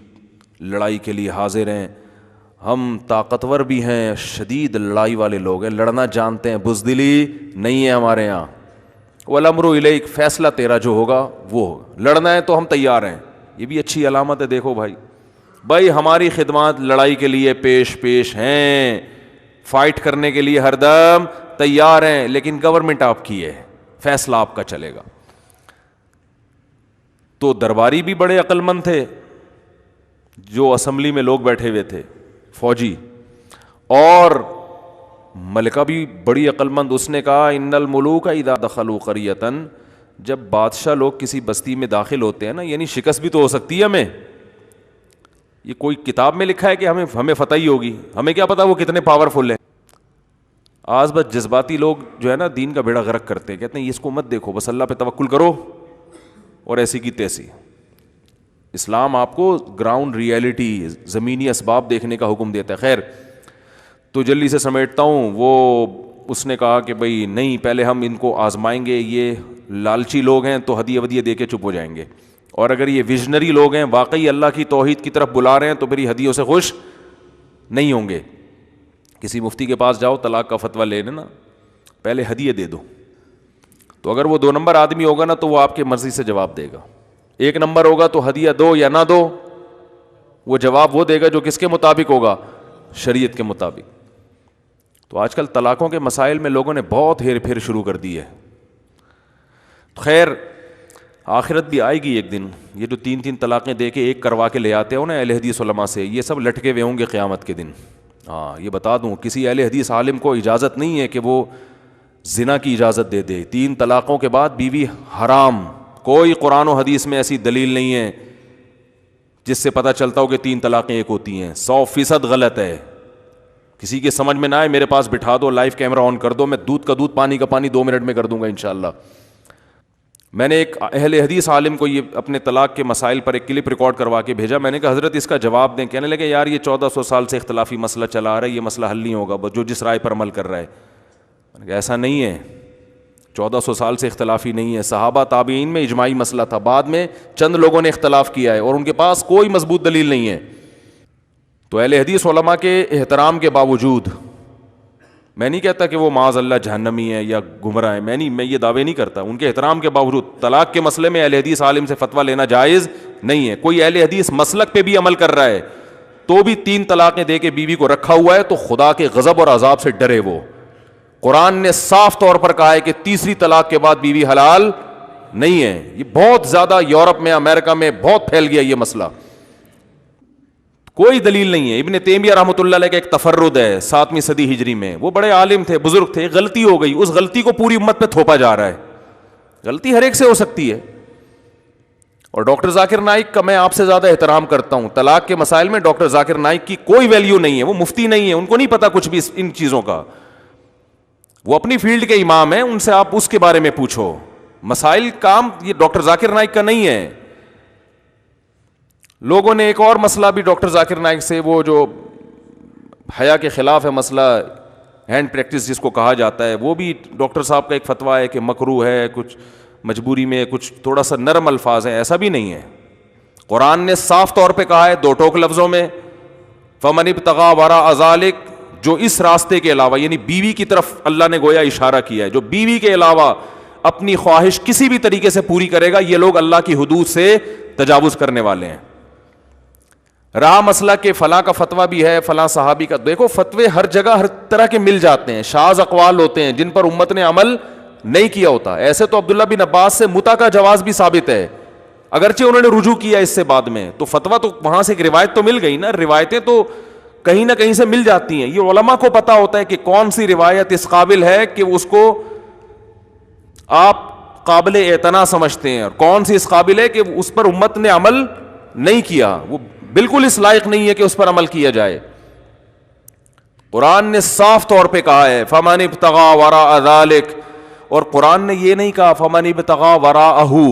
Speaker 1: لڑائی کے لیے حاضر ہیں، ہم طاقتور بھی ہیں، شدید لڑائی والے لوگ ہیں، لڑنا جانتے ہیں، بزدلی نہیں ہے ہمارے یہاں، والامر الیک، فیصلہ تیرا جو ہوگا وہ، لڑنا ہے تو ہم تیار ہیں۔ یہ بھی اچھی علامت ہے، دیکھو بھائی ہماری خدمات لڑائی کے لیے پیش ہیں، فائٹ کرنے کے لیے ہر دم تیار ہیں، لیکن گورنمنٹ آپ کی ہے، فیصلہ آپ کا چلے گا۔ تو درباری بھی بڑے عقل مند تھے، جو اسمبلی میں لوگ بیٹھے ہوئے تھے فوجی، اور ملکہ بھی بڑی عقل مند، اس نے کہا ان الملوک اذا دخلوا قریۃ، جب بادشاہ لوگ کسی بستی میں داخل ہوتے ہیں نا، یعنی شکست بھی تو ہو سکتی ہے ہمیں، یہ کوئی کتاب میں لکھا ہے کہ ہمیں فتح ہی ہوگی، ہمیں کیا پتا وہ کتنے پاورفل ہیں۔ آج بس جذباتی لوگ جو ہے نا دین کا بیڑا غرق کرتے ہیں، کہتے ہیں اس کو مت دیکھو، بس اللہ پہ توکل کرو، اور ایسی کی تیسی۔ اسلام آپ کو گراؤنڈ ریئلٹی، زمینی اسباب دیکھنے کا حکم دیتا ہے۔ خیر، تو جلدی سے سمیٹتا ہوں، وہ اس نے کہا کہ بھئی نہیں، پہلے ہم ان کو آزمائیں گے، یہ لالچی لوگ ہیں تو ہدیہ ودیہ دے کے چپ ہو جائیں گے، اور اگر یہ ویژنری لوگ ہیں، واقعی اللہ کی توحید کی طرف بلا رہے ہیں، تو پھر یہ ہدیوں سے خوش نہیں ہوں گے۔ کسی مفتی کے پاس جاؤ طلاق کا فتویٰ لینے نا، پہلے ہدیہ دے دو، تو اگر وہ 2 نمبر آدمی ہوگا نا تو وہ آپ کے مرضی سے جواب دے گا، 1 نمبر ہوگا تو ہدیہ دو یا نہ دو، وہ جواب وہ دے گا جو کس کے مطابق ہوگا، شریعت کے مطابق۔ تو آج کل طلاقوں کے مسائل میں لوگوں نے بہت ہیر پھیر شروع کر دی ہے۔ خیر، آخرت بھی آئے گی ایک دن، یہ جو 3 طلاقیں دے کے ایک کروا کے لے آتے ہو نا اہل حدیث علماء سے، یہ سب لٹکے ہوئے ہوں گے قیامت کے دن۔ ہاں، یہ بتا دوں، کسی اہل حدیث عالم کو اجازت نہیں ہے کہ وہ زنا کی اجازت دے دے، 3 طلاقوں کے بعد بیوی حرام، کوئی قرآن و حدیث میں ایسی دلیل نہیں ہے جس سے پتہ چلتا ہو کہ 3 طلاقیں ایک ہوتی ہیں، 100% غلط ہے۔ کسی کے سمجھ میں نہ آئے، میرے پاس بٹھا دو، لائیو کیمرہ آن کر دو، میں دودھ کا دودھ پانی کا پانی 2 منٹ میں کر دوں گا انشاءاللہ۔ میں نے ایک اہل حدیث عالم کو یہ اپنے طلاق کے مسائل پر ایک کلپ ریکارڈ کروا کے بھیجا، میں نے کہا حضرت اس کا جواب دیں، کہنے لگے یار یہ 1400 سال سے اختلافی مسئلہ چلا آ رہا ہے، یہ مسئلہ حل نہیں ہوگا، جو جس رائے پر عمل کر رہا ہے۔ میں نے کہا ایسا نہیں ہے، 1400 سال سے اختلافی نہیں ہے، صحابہ تابعین میں اجماعی مسئلہ تھا، بعد میں چند لوگوں نے اختلاف کیا ہے اور ان کے پاس کوئی مضبوط دلیل نہیں ہے۔ تو اہل حدیث علماء کے احترام کے باوجود، میں نہیں کہتا کہ وہ معاذ اللہ جہنمی ہے یا گمراہ ہے، میں یہ دعوے نہیں کرتا، ان کے احترام کے باوجود طلاق کے مسئلے میں اہل حدیث عالم سے فتویٰ لینا جائز نہیں ہے۔ کوئی اہل حدیث مسلک پہ بھی عمل کر رہا ہے تو بھی 3 طلاقیں دے کے بیوی کو رکھا ہوا ہے تو خدا کے غضب اور عذاب سے ڈرے وہ۔ قرآن نے صاف طور پر کہا ہے کہ تیسری طلاق کے بعد بیوی حلال نہیں ہے۔ یہ بہت زیادہ یورپ میں، امریکہ میں بہت پھیل گیا یہ مسئلہ، کوئی دلیل نہیں ہے۔ ابن تیمیہ رحمۃ اللہ علیہ کا ایک تفرد ہے 7ویں صدی ہجری میں، وہ بڑے عالم تھے، بزرگ تھے، غلطی ہو گئی، اس غلطی کو پوری امت پہ تھوپا جا رہا ہے۔ غلطی ہر ایک سے ہو سکتی ہے، اور ڈاکٹر ذاکر نائک کا میں آپ سے زیادہ احترام کرتا ہوں۔ طلاق کے مسائل میں ڈاکٹر ذاکر نائک کی کوئی ویلیو نہیں ہے، وہ مفتی نہیں ہے، ان کو نہیں پتا کچھ بھی ان چیزوں کا، وہ اپنی فیلڈ کے امام ہیں، ان سے آپ اس کے بارے میں پوچھو۔ مسائل کام یہ ڈاکٹر ذاکر نائک کا نہیں ہے۔ لوگوں نے ایک اور مسئلہ بھی ڈاکٹر ذاکر نائک سے، وہ جو حیا کے خلاف ہے مسئلہ ہینڈ پریکٹس جس کو کہا جاتا ہے، وہ بھی ڈاکٹر صاحب کا ایک فتویٰ ہے کہ مکروہ ہے، کچھ مجبوری میں کچھ تھوڑا سا نرم الفاظ ہیں، ایسا بھی نہیں ہے۔ قرآن نے صاف طور پہ کہا ہے 2 ٹوک لفظوں میں، فمن ابتغى وراء ذلك، جو اس راستے کے علاوہ، یعنی بیوی کی طرف اللہ نے گویا اشارہ کیا ہے، جو بیوی کے علاوہ اپنی خواہش کسی بھی طریقے سے پوری کرے گا, یہ لوگ اللہ کی حدود سے تجاوز کرنے والے ہیں. رہا مسئلہ کہ فلاں کا فتویٰ بھی ہے, فلاں صحابی کا, دیکھو فتوے ہر جگہ ہر طرح کے مل جاتے ہیں, شاذ اقوال ہوتے ہیں جن پر امت نے عمل نہیں کیا ہوتا. ایسے تو عبداللہ بن عباس سے متع کا جواز بھی ثابت ہے, اگرچہ انہوں نے رجوع کیا اس سے بعد میں, تو فتویٰ تو وہاں سے ایک روایت تو مل گئی نا. روایتیں تو کہیں نہ کہیں سے مل جاتی ہیں, یہ علماء کو پتا ہوتا ہے کہ کون سی روایت اس قابل ہے کہ اس کو آپ قابل اعتنا سمجھتے ہیں, اور کون سی اس قابل ہے کہ اس پر امت نے عمل نہیں کیا, وہ بالکل اس لائق نہیں ہے کہ اس پر عمل کیا جائے. قرآن نے صاف طور پہ کہا ہے فمن ابتغى وراء ذلك, اور قرآن نے یہ نہیں کہا فمن ابتغى وراءه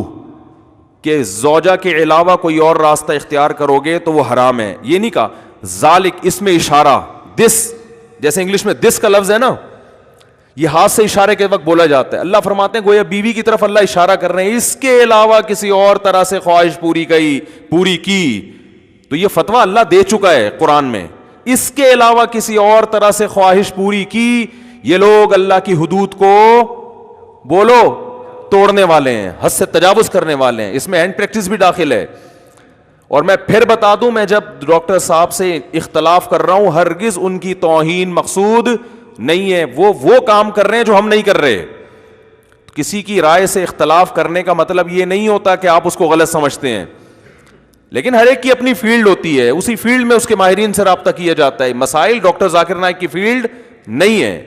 Speaker 1: کہ زوجہ کے علاوہ کوئی اور راستہ اختیار کرو گے تو وہ حرام ہے, یہ نہیں کہا. ذالک اس میں اشارہ, دس, جیسے انگلش میں دس کا لفظ ہے نا, یہ ہاتھ سے اشارے کے وقت بولا جاتا ہے. اللہ فرماتے ہیں گویا بیوی کی طرف اللہ اشارہ کر رہے ہیں, اس کے علاوہ کسی اور طرح سے خواہش پوری کی تو یہ فتویٰ اللہ دے چکا ہے قرآن میں. اس کے علاوہ کسی اور طرح سے خواہش پوری کی, یہ لوگ اللہ کی حدود کو بولو توڑنے والے ہیں, حد سے تجاوز کرنے والے ہیں. اس میں ہینڈ پریکٹس بھی داخل ہے. اور میں پھر بتا دوں, میں جب ڈاکٹر صاحب سے اختلاف کر رہا ہوں, ہرگز ان کی توہین مقصود نہیں ہے. وہ کام کر رہے ہیں جو ہم نہیں کر رہے. کسی کی رائے سے اختلاف کرنے کا مطلب یہ نہیں ہوتا کہ آپ اس کو غلط سمجھتے ہیں, لیکن ہر ایک کی اپنی فیلڈ ہوتی ہے, اسی فیلڈ میں اس کے ماہرین سے رابطہ کیا جاتا ہے. مسائل ڈاکٹر ذاکر نائک کی فیلڈ نہیں ہے.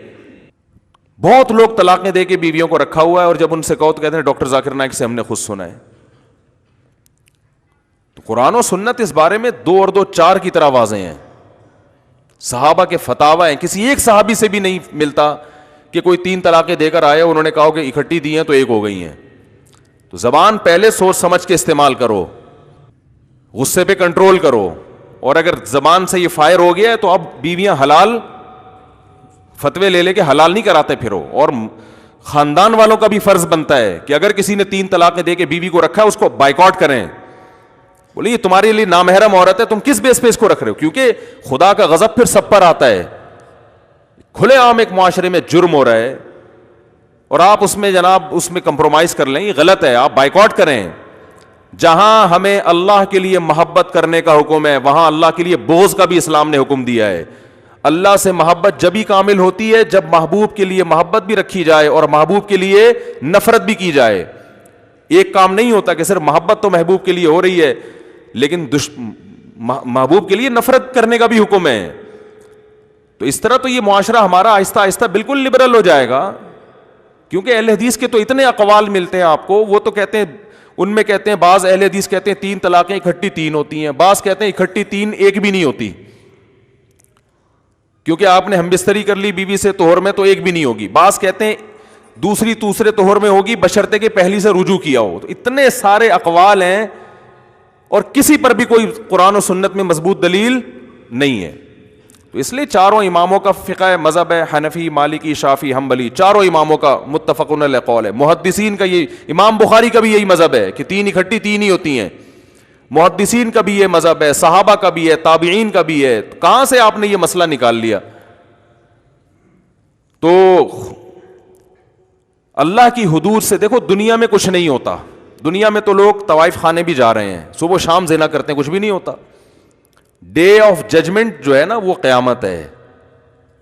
Speaker 1: بہت لوگ طلاقیں دے کے بیویوں کو رکھا ہوا ہے, اور جب ان سے کہو تو کہتے ہیں ڈاکٹر ذاکر نائک سے ہم نے خود سنا ہے. تو قرآن و سنت اس بارے میں 2 اور 2 4 کی طرح واضح ہیں. صحابہ کے فتاوی ہیں, کسی ایک صحابی سے بھی نہیں ملتا کہ کوئی 3 طلاقیں دے کر آئے, انہوں نے کہا کہ اکٹھی دی ہیں تو 1 ہو گئی ہیں. تو زبان پہلے سوچ سمجھ کے استعمال کرو, غصے پہ کنٹرول کرو, اور اگر زبان سے یہ فائر ہو گیا ہے تو اب بیویاں حلال فتوے لے کے حلال نہیں کراتے پھرو. اور خاندان والوں کا بھی فرض بنتا ہے کہ اگر کسی نے 3 طلاقیں دے کے بیوی کو رکھا ہے اس کو بائیکاٹ کریں. بولے یہ تمہارے لیے نامحرم عورت ہے, تم کس بیس پہ اس کو رکھ رہے ہو, کیونکہ خدا کا غضب پھر سب پر آتا ہے. کھلے عام ایک معاشرے میں جرم ہو رہا ہے اور آپ اس میں جناب اس میں کمپرومائز کر لیں, یہ غلط ہے, آپ بائیکاٹ کریں. جہاں ہمیں اللہ کے لیے محبت کرنے کا حکم ہے وہاں اللہ کے لیے بغض کا بھی اسلام نے حکم دیا ہے. اللہ سے محبت جبھی کامل ہوتی ہے جب محبوب کے لیے محبت بھی رکھی جائے اور محبوب کے لیے نفرت بھی کی جائے. ایک کام نہیں ہوتا کہ صرف محبت تو محبوب کے لیے ہو رہی ہے لیکن محبوب کے لیے نفرت کرنے کا بھی حکم ہے. تو اس طرح تو یہ معاشرہ ہمارا آہستہ آہستہ بالکل لبرل ہو جائے گا, کیونکہ اہل حدیث کے تو اتنے اقوال ملتے ہیں آپ کو. وہ تو کہتے ہیں, ان میں کہتے ہیں بعض اہل حدیث کہتے ہیں 3 طلاقیں اکٹھی 3 ہوتی ہیں, بعض کہتے ہیں اکٹھی 3 ایک بھی نہیں ہوتی, کیونکہ آپ نے ہم بستری کر لی بیوی سے طہر میں تو ایک بھی نہیں ہوگی. بعض کہتے ہیں دوسرے طہر میں ہوگی بشرطے کہ پہلی سے رجوع کیا ہو. تو اتنے سارے اقوال ہیں اور کسی پر بھی کوئی قرآن و سنت میں مضبوط دلیل نہیں ہے. تو اس لیے چاروں اماموں کا فقہ مذہب ہے, حنفی, مالکی, شافعی, حنبلی, چاروں اماموں کا متفقون علیہ قول ہے. محدثین کا یہ, امام بخاری کا بھی یہی مذہب ہے کہ 3 اکٹھی 3 ہی ہوتی ہیں. محدثین کا بھی یہ مذہب ہے, صحابہ کا بھی ہے, تابعین کا بھی ہے. کہاں سے آپ نے یہ مسئلہ نکال لیا؟ تو اللہ کی حدود سے دیکھو, دنیا میں کچھ نہیں ہوتا. دنیا میں تو لوگ طوائف خانے بھی جا رہے ہیں, صبح و شام زنا کرتے ہیں, کچھ بھی نہیں ہوتا. ڈے آف ججمنٹ جو ہے نا وہ قیامت ہے.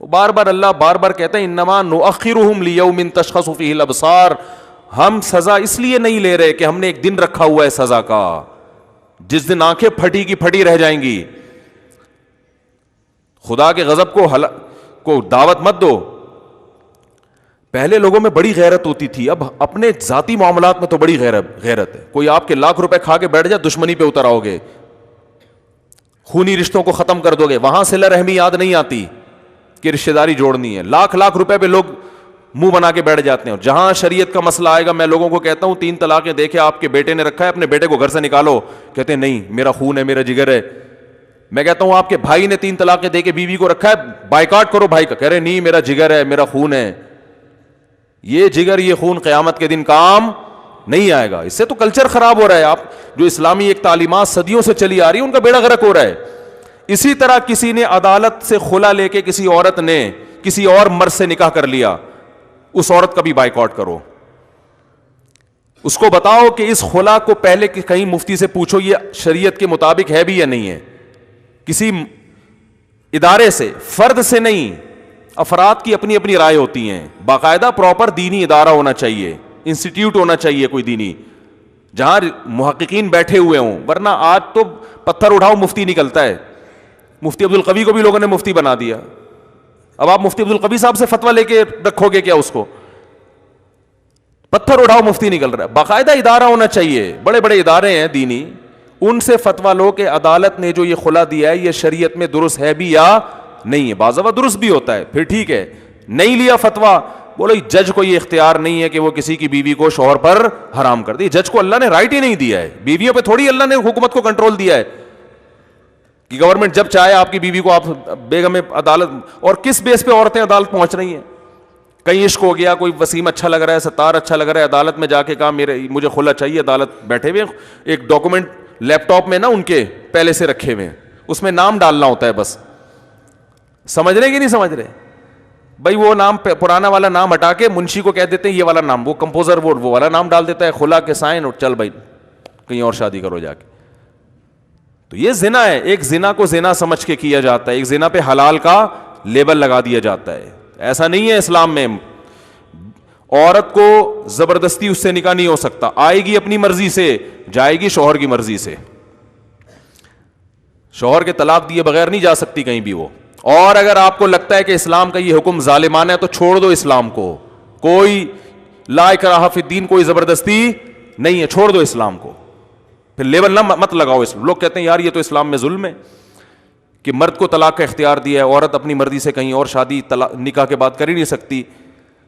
Speaker 1: وہ اللہ بار بار کہتے ہیں انما نؤخرهم لیوم تشخص فیہ الابصار, ہم سزا اس لیے نہیں لے رہے کہ ہم نے ایک دن رکھا ہوا ہے سزا کا, جس دن آنکھیں پھٹی کی پھٹی رہ جائیں گی. خدا کے غضب کو دعوت مت دو. پہلے لوگوں میں بڑی غیرت ہوتی تھی, اب اپنے ذاتی معاملات میں تو بڑی غیرت ہے. کوئی آپ کے لاکھ روپے کھا کے بیٹھ جائے دشمنی پہ اتر آؤ گے, خونی رشتوں کو ختم کر دو گے. وہاں صلہ رحمی یاد نہیں آتی کہ رشتہ داری جوڑنی ہے. لاکھ روپے پہ لوگ منہ بنا کے بیٹھ جاتے ہیں. جہاں شریعت کا مسئلہ آئے گا, میں لوگوں کو کہتا ہوں 3 طلاقیں دیکھے آپ کے بیٹے نے رکھا ہے, اپنے بیٹے کو گھر سے نکالو. کہتے ہیں نہیں میرا خون ہے, میرا جگر ہے. میں کہتا ہوں آپ کے بھائی نے 3 طلاقیں دے کے بیوی کو رکھا ہے, بائیکاٹ کرو بھائی کا. کہہ رہے نہیں میرا جگر ہے, میرا خون ہے. یہ جگر یہ خون قیامت کے دن کام نہیں آئے گا. اس سے تو کلچر خراب ہو رہا ہے. آپ جو اسلامی ایک تعلیمات صدیوں سے چلی آ رہی ہے ان کا بیڑا غرق ہو رہا ہے. اسی طرح کسی نے عدالت سے خلا لے کے کسی عورت نے کسی اور مرد سے نکاح کر لیا, اس عورت کا بھی بائیکاٹ کرو. اس کو بتاؤ کہ اس خلا کو پہلے کہیں مفتی سے پوچھو یہ شریعت کے مطابق ہے بھی یا نہیں ہے. کسی ادارے سے, فرد سے نہیں. افراد کی اپنی اپنی رائے ہوتی ہیں. باقاعدہ پراپر دینی ادارہ ہونا چاہیے, انسٹیٹیوٹ ہونا چاہیے کوئی دینی, جہاں محققین بیٹھے ہوئے ہوں. ورنہ آج تو پتھر اٹھاؤ مفتی نکلتا ہے. مفتی عبدالقوی کو بھی لوگوں نے مفتی بنا دیا. اب آپ مفتی عبدالقوی صاحب سے فتویٰ لے کے رکھو گے کیا اس کو؟ پتھر اٹھاؤ مفتی نکل رہا ہے. باقاعدہ ادارہ ہونا چاہیے. بڑے بڑے ادارے ہیں دینی, ان سے فتویٰ لو کہ عدالت نے جو یہ خلا دیا ہے یہ شریعت میں درست ہے بھی یا نہیں ہے. بعض دفعہ درست بھی ہوتا ہے, پھر ٹھیک ہے. نہیں لیا فتویٰ, بولو جج کو یہ اختیار نہیں ہے کہ وہ کسی کی بیوی کو شوہر پر حرام کر دے. جج کو اللہ نے رائٹ ہی نہیں دیا ہے. بیویوں پہ تھوڑی اللہ نے حکومت کو کنٹرول دیا ہے کہ گورنمنٹ جب چاہے آپ کی بیوی کو آپ بیگم عدالت. اور کس بیس پہ عورتیں عدالت پہنچ رہی ہیں؟ کہیں عشق ہو گیا, کوئی وسیم اچھا لگ رہا ہے, ستار اچھا لگ رہا ہے, عدالت میں جا کے کہا مجھے خلا چاہیے. عدالت بیٹھے ہوئے ایک ڈاکومنٹ لیپ ٹاپ میں نا ان کے پہلے سے رکھے ہوئے, اس میں نام ڈالنا ہوتا ہے بس. سمجھ رہے کہ نہیں سمجھ رہے بھائی؟ وہ نام پرانا والا نام ہٹا کے منشی کو کہہ دیتے ہیں یہ والا نام, وہ کمپوزر وہ والا نام ڈال دیتا ہے, خلا کے سائن, اور چل بھائی کہیں اور شادی کرو جا کے. تو یہ زنا ہے. ایک زنا کو زنا سمجھ کے کیا جاتا ہے, ایک زنا پہ حلال کا لیبل لگا دیا جاتا ہے. ایسا نہیں ہے اسلام میں. عورت کو زبردستی اس سے نکاح نہیں ہو سکتا. آئے گی اپنی مرضی سے, جائے گی شوہر کی مرضی سے. شوہر کے طلاق دیے بغیر نہیں جا سکتی کہیں بھی وہ. اور اگر آپ کو لگتا ہے کہ اسلام کا یہ حکم ظالمانہ ہے تو چھوڑ دو اسلام کو. کوئی لا اکراہ فی الدین, کوئی زبردستی نہیں ہے, چھوڑ دو اسلام کو. پھر لیبل نہ مت لگاؤ. لوگ کہتے ہیں یار یہ تو اسلام میں ظلم ہے کہ مرد کو طلاق کا اختیار دیا ہے, عورت اپنی مرضی سے کہیں اور شادی نکاح کے بعد کر ہی نہیں سکتی.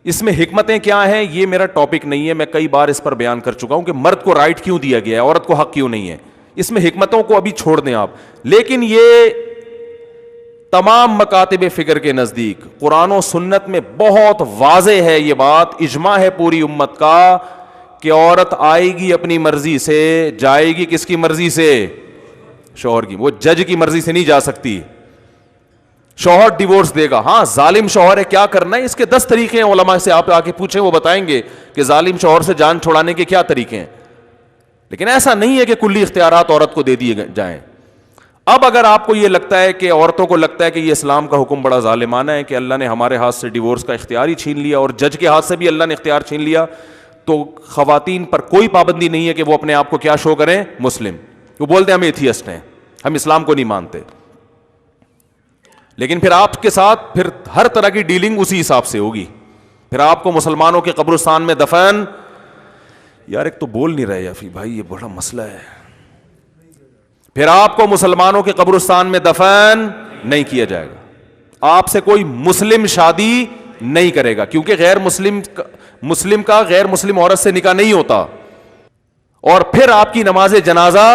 Speaker 1: اس میں حکمتیں کیا ہیں یہ میرا ٹاپک نہیں ہے. میں کئی بار اس پر بیان کر چکا ہوں کہ مرد کو رائٹ کیوں دیا گیا ہے, عورت کو حق کیوں نہیں ہے. اس میں حکمتوں کو ابھی چھوڑ دیں آپ. لیکن یہ تمام مکاتب فکر کے نزدیک قرآن و سنت میں بہت واضح ہے یہ بات, اجماع ہے پوری امت کا کہ عورت آئے گی اپنی مرضی سے, جائے گی کس کی مرضی سے؟ شوہر کی. وہ جج کی مرضی سے نہیں جا سکتی. شوہر ڈیورس دے گا. ہاں ظالم شوہر ہے, کیا کرنا ہے اس کے 10 طریقے ہیں. علماء سے آپ آ کے پوچھیں, وہ بتائیں گے کہ ظالم شوہر سے جان چھڑانے کے کیا طریقے ہیں. لیکن ایسا نہیں ہے کہ کلی اختیارات عورت کو دے دیے جائیں. اب اگر آپ کو یہ لگتا ہے کہ عورتوں کو لگتا ہے کہ یہ اسلام کا حکم بڑا ظالمانہ ہے کہ اللہ نے ہمارے ہاتھ سے ڈیورس کا اختیار ہی چھین لیا اور جج کے ہاتھ سے بھی اللہ نے اختیار چھین لیا, تو خواتین پر کوئی پابندی نہیں ہے کہ وہ اپنے آپ کو کیا شو کریں؟ مسلم. وہ بولتے ہیں ہم ایتھیسٹ ہیں, ہم اسلام کو نہیں مانتے. لیکن پھر آپ کے ساتھ پھر ہر طرح کی ڈیلنگ اسی حساب سے ہوگی. پھر آپ کو مسلمانوں کے قبرستان میں دفن, یار ایک تو بول نہیں رہے یافی بھائی, یہ بڑا مسئلہ ہے. پھر آپ کو مسلمانوں کے قبرستان میں دفن نہیں کیا جائے گا. آپ سے کوئی مسلم شادی نہیں کرے گا, کیونکہ غیر مسلم کا غیر مسلم عورت سے نکاح نہیں ہوتا. اور پھر آپ کی نماز جنازہ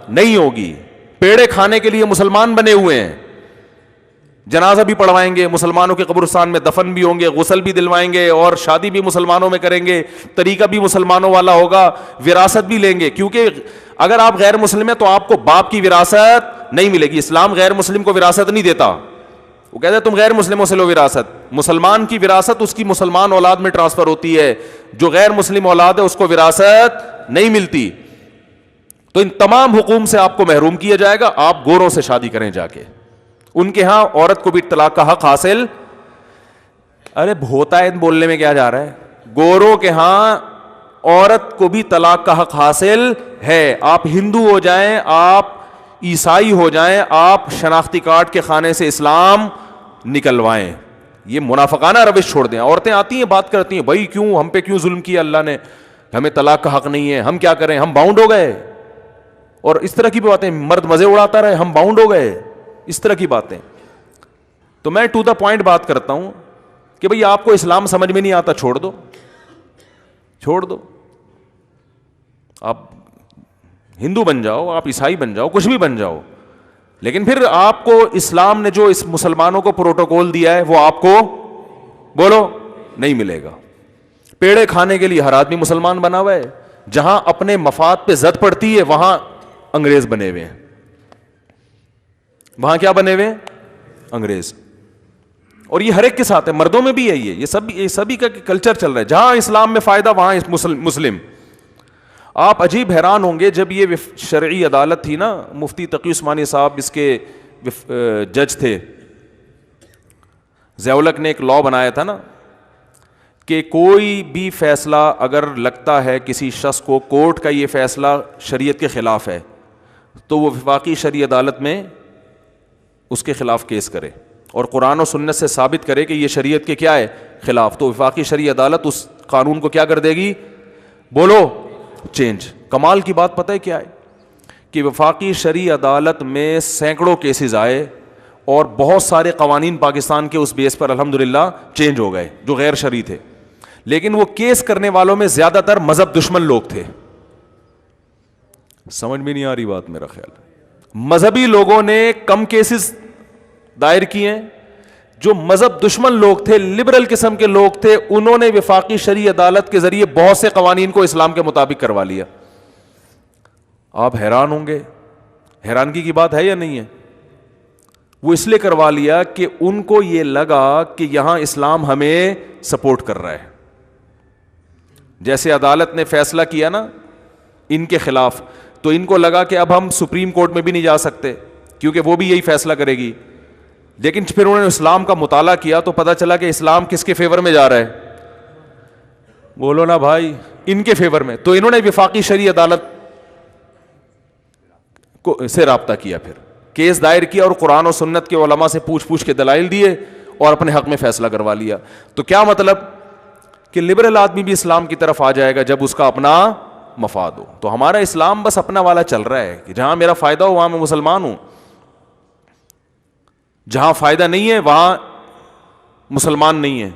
Speaker 1: نہیں ہوگی. پیڑے کھانے کے لیے مسلمان بنے ہوئے ہیں, جنازہ بھی پڑھوائیں گے, مسلمانوں کے قبرستان میں دفن بھی ہوں گے, غسل بھی دلوائیں گے, اور شادی بھی مسلمانوں میں کریں گے, طریقہ بھی مسلمانوں والا ہوگا, وراثت بھی لیں گے. کیونکہ اگر آپ غیر مسلم ہیں تو آپ کو باپ کی وراثت نہیں ملے گی. اسلام غیر مسلم کو وراثت نہیں دیتا. وہ کہتا ہے تم غیر مسلموں سے لو وراثت. مسلمان کی وراثت اس کی مسلمان اولاد میں ٹرانسفر ہوتی ہے, جو غیر مسلم اولاد ہے اس کو وراثت نہیں ملتی. تو ان تمام حقوق سے آپ کو محروم کیا جائے گا. آپ گوروں سے شادی کریں جا کے, ان کے ہاں عورت کو بھی طلاق کا حق حاصل. ارے ہوتا ہے بولنے میں کیا جا رہا ہے, گوروں کے ہاں عورت کو بھی طلاق کا حق حاصل ہے. آپ ہندو ہو جائیں, آپ عیسائی ہو جائیں, آپ شناختی کارڈ کے خانے سے اسلام نکلوائیں. یہ منافقانہ روش چھوڑ دیں. عورتیں آتی ہیں بات کرتی ہیں, بھائی کیوں ہم پہ کیوں ظلم کیا اللہ نے, ہمیں طلاق کا حق نہیں ہے, ہم کیا کریں, ہم باؤنڈ ہو گئے. اور اس طرح کی باتیں, مرد مزے اڑاتا رہے, ہم باؤنڈ ہو گئے, اس طرح کی باتیں. تو میں ٹو دا پوائنٹ بات کرتا ہوں کہ بھئی آپ کو اسلام سمجھ میں نہیں آتا, چھوڑ دو, چھوڑ دو. آپ ہندو بن جاؤ, آپ عیسائی بن جاؤ, کچھ بھی بن جاؤ, لیکن پھر آپ کو اسلام نے جو اس مسلمانوں کو پروٹوکول دیا ہے وہ آپ کو بولو نہیں ملے گا. پیڑے کھانے کے لیے ہر آدمی مسلمان بنا ہوا ہے. جہاں اپنے مفاد پہ زد پڑتی ہے وہاں انگریز بنے ہوئے ہیں. وہاں کیا بنے ہوئے ہیں؟ انگریز. اور یہ ہر ایک کے ساتھ ہے, مردوں میں بھی ہے. یہ سبھی کا کلچر چل رہا ہے. جہاں اسلام میں فائدہ وہاں مسلم. آپ عجیب حیران ہوں گے جب یہ شرعی عدالت تھی نا, مفتی تقی عثمانی صاحب اس کے جج تھے, ضیاء-ال-حق نے ایک لا بنایا تھا نا کہ کوئی بھی فیصلہ اگر لگتا ہے کسی شخص کو کورٹ کا یہ فیصلہ شریعت کے خلاف ہے تو وہ وفاقی شرعی عدالت میں اس کے خلاف کیس کرے اور قرآن و سنت سے ثابت کرے کہ یہ شریعت کے کیا ہے خلاف, تو وفاقی شرعی عدالت اس قانون کو کیا کر دے گی, بولو چینج. کمال کی بات پتہ ہے کیا ہے کہ وفاقی شرعی عدالت میں سینکڑوں کیسز آئے اور بہت سارے قوانین پاکستان کے اس بیس پر الحمدللہ چینج ہو گئے جو غیر شرعی تھے, لیکن وہ کیس کرنے والوں میں زیادہ تر مذہب دشمن لوگ تھے. سمجھ میں نہیں آ رہی بات میرا خیال. مذہبی لوگوں نے کم کیسز دائر کیے ہیں, جو مذہب دشمن لوگ تھے, لبرل قسم کے لوگ تھے, انہوں نے وفاقی شرعی عدالت کے ذریعے بہت سے قوانین کو اسلام کے مطابق کروا لیا. آپ حیران ہوں گے, حیرانگی کی بات ہے یا نہیں ہے؟ وہ اس لیے کروا لیا کہ ان کو یہ لگا کہ یہاں اسلام ہمیں سپورٹ کر رہا ہے. جیسے عدالت نے فیصلہ کیا نا ان کے خلاف, تو ان کو لگا کہ اب ہم سپریم کورٹ میں بھی نہیں جا سکتے کیونکہ وہ بھی یہی فیصلہ کرے گی. لیکن پھر انہوں نے اسلام کا مطالعہ کیا تو پتہ چلا کہ اسلام کس کے فیور میں جا رہا ہے, بولو نا بھائی, ان کے فیور میں. تو انہوں نے وفاقی شرعی عدالت سے رابطہ کیا, پھر کیس دائر کیا اور قرآن و سنت کے علماء سے پوچھ کے دلائل دیے اور اپنے حق میں فیصلہ کروا لیا. تو کیا مطلب کہ لبرل آدمی بھی اسلام کی طرف آ جائے گا جب اس کا اپنا مفاد ہو. تو ہمارا اسلام بس اپنا والا چل رہا ہے کہ جہاں میرا فائدہ ہو وہاں میں مسلمان ہوں, جہاں فائدہ نہیں ہے وہاں مسلمان نہیں ہے.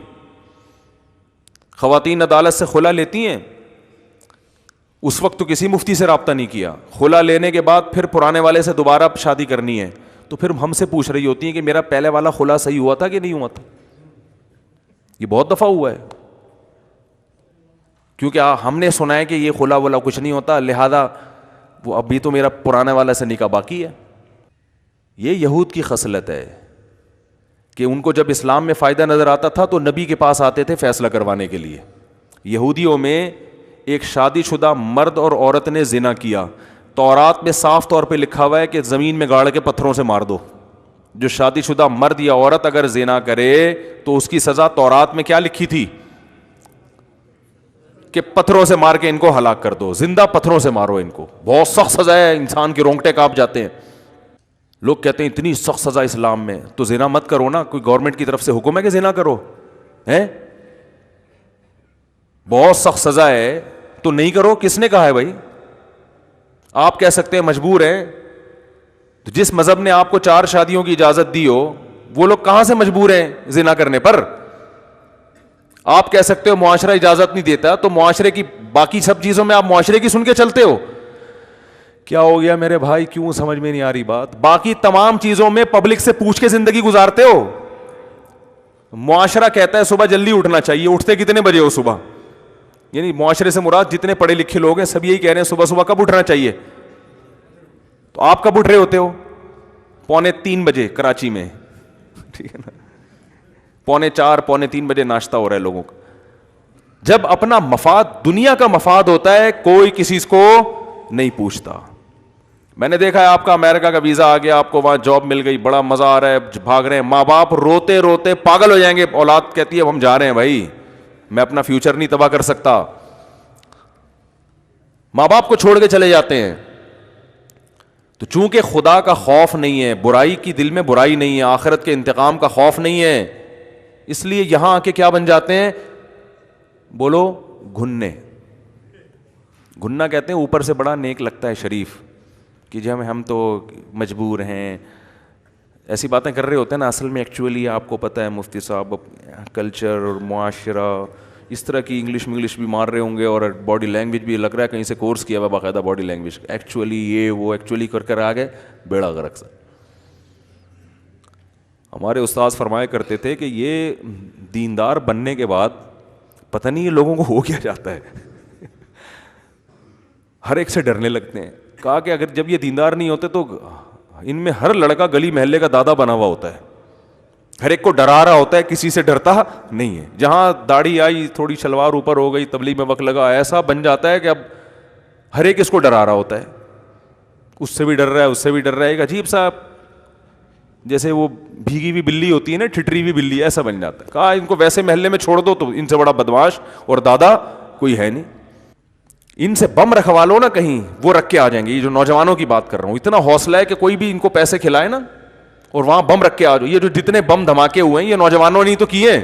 Speaker 1: خواتین عدالت سے خلا لیتی ہیں, اس وقت تو کسی مفتی سے رابطہ نہیں کیا, خلا لینے کے بعد پھر پرانے والے سے دوبارہ شادی کرنی ہے تو پھر ہم سے پوچھ رہی ہوتی ہیں کہ میرا پہلے والا خلا صحیح ہوا تھا کہ نہیں ہوا تھا. یہ بہت دفعہ ہوا ہے, کیونکہ ہم نے سنا ہے کہ یہ خلا ولا کچھ نہیں ہوتا, لہذا وہ ابھی تو میرا پرانے والا سے نکاح باقی ہے. یہ یہود کی خصلت ہے کہ ان کو جب اسلام میں فائدہ نظر آتا تھا تو نبی کے پاس آتے تھے فیصلہ کروانے کے لیے. یہودیوں میں ایک شادی شدہ مرد اور عورت نے زنا کیا, تورات میں صاف طور پہ لکھا ہوا ہے کہ زمین میں گاڑ کے پتھروں سے مار دو. جو شادی شدہ مرد یا عورت اگر زنا کرے تو اس کی سزا تورات میں کیا لکھی تھی کہ پتھروں سے مار کے ان کو ہلاک کر دو, زندہ پتھروں سے مارو ان کو. بہت سخت سزا ہے, انسان کے رونگٹے کانپ جاتے ہیں. لوگ کہتے ہیں اتنی سخت سزا اسلام میں, تو زنا مت کرو نا, کوئی گورنمنٹ کی طرف سے حکم ہے کہ زنا کرو ہے؟ بہت سخت سزا ہے تو نہیں کرو, کس نے کہا ہے بھائی؟ آپ کہہ سکتے ہیں مجبور ہیں, تو جس مذہب نے آپ کو 4 شادیوں کی اجازت دی ہو وہ لوگ کہاں سے مجبور ہیں زنا کرنے پر؟ آپ کہہ سکتے ہو معاشرہ اجازت نہیں دیتا, تو معاشرے کی باقی سب چیزوں میں آپ معاشرے کی سن کے چلتے ہو. کیا ہو گیا میرے بھائی, کیوں سمجھ میں نہیں آ رہی بات؟ باقی تمام چیزوں میں پبلک سے پوچھ کے زندگی گزارتے ہو. معاشرہ کہتا ہے صبح جلدی اٹھنا چاہیے, اٹھتے کتنے بجے ہو صبح؟ یعنی معاشرے سے مراد جتنے پڑھے لکھے لوگ ہیں سب یہی کہہ رہے ہیں صبح صبح کب اٹھنا چاہیے. تو آپ کب اٹھ رہے ہوتے ہو؟ 2:45 بجے کراچی میں, ٹھیک ہے نا, 3:45 3:45 بجے ناشتہ ہو رہا ہے لوگوں کا. جب اپنا مفاد, دنیا کا مفاد ہوتا ہے, کوئی کسی کو نہیں پوچھتا. میں نے دیکھا ہے آپ کا امریکہ کا ویزا آ گیا, آپ کو وہاں جاب مل گئی, بڑا مزہ آ رہا ہے, بھاگ رہے ہیں, ماں باپ روتے روتے پاگل ہو جائیں گے, اولاد کہتی ہے اب ہم جا رہے ہیں بھائی, میں اپنا فیوچر نہیں تباہ کر سکتا. ماں باپ کو چھوڑ کے چلے جاتے ہیں. تو چونکہ خدا کا خوف نہیں ہے, برائی کی دل میں برائی نہیں ہے, آخرت کے انتقام کا خوف نہیں ہے, اس لیے یہاں آ کے کیا بن جاتے ہیں, بولو گھننے. گھننا کہتے ہیں اوپر سے بڑا نیک لگتا ہے, شریف, کہ جب ہم تو مجبور ہیں, ایسی باتیں کر رہے ہوتے ہیں نا. اصل میں ایکچولی آپ کو پتہ ہے مفتی صاحب, کلچر اور معاشرہ اس طرح کی انگلش بھی مار رہے ہوں گے, اور باڈی لینگویج بھی لگ رہا ہے کہیں سے کورس کیا ہوا باقاعدہ باڈی لینگویج, ایکچولی یہ وہ ایکچولی کر آگے بیڑا غرق سا. ہمارے استاذ فرمایا کرتے تھے کہ یہ دیندار بننے کے بعد پتہ نہیں یہ لوگوں کو ہو کیا جاتا ہے, ہر ایک سے ڈرنے لگتے ہیں. کہا کہ اگر جب یہ دیندار نہیں ہوتے تو ان میں ہر لڑکا گلی محلے کا دادا بنا ہوا ہوتا ہے, ہر ایک کو ڈرا رہا ہوتا ہے, کسی سے ڈرتا نہیں ہے. جہاں داڑھی آئی, تھوڑی شلوار اوپر ہو گئی, تبلیغ میں وقت لگا, ایسا بن جاتا ہے کہ اب ہر ایک اس کو ڈرا رہا ہوتا ہے, اس سے بھی ڈر رہا ہے, اس سے بھی ڈر رہا ہے. ایک عجیب سا جیسے وہ بھیگی ہوئی بلی ہوتی ہے نا, ٹھٹری ہوئی بلی, ایسا بن جاتا ہے. کہا ان کو ویسے محلے میں چھوڑ دو تو ان سے بڑا بدماش اور دادا کوئی ہے نہیں. ان سے بم رکھوا لو نا کہیں, وہ رکھ کے آ جائیں گے. یہ جو نوجوانوں کی بات کر رہا ہوں, اتنا حوصلہ ہے کہ کوئی بھی ان کو پیسے کھلائے نا اور وہاں بم رکھ کے آ جاؤ. یہ جو جتنے بم دھماکے ہوئے ہیں یہ نوجوانوں نے ہی تو کیے ہیں.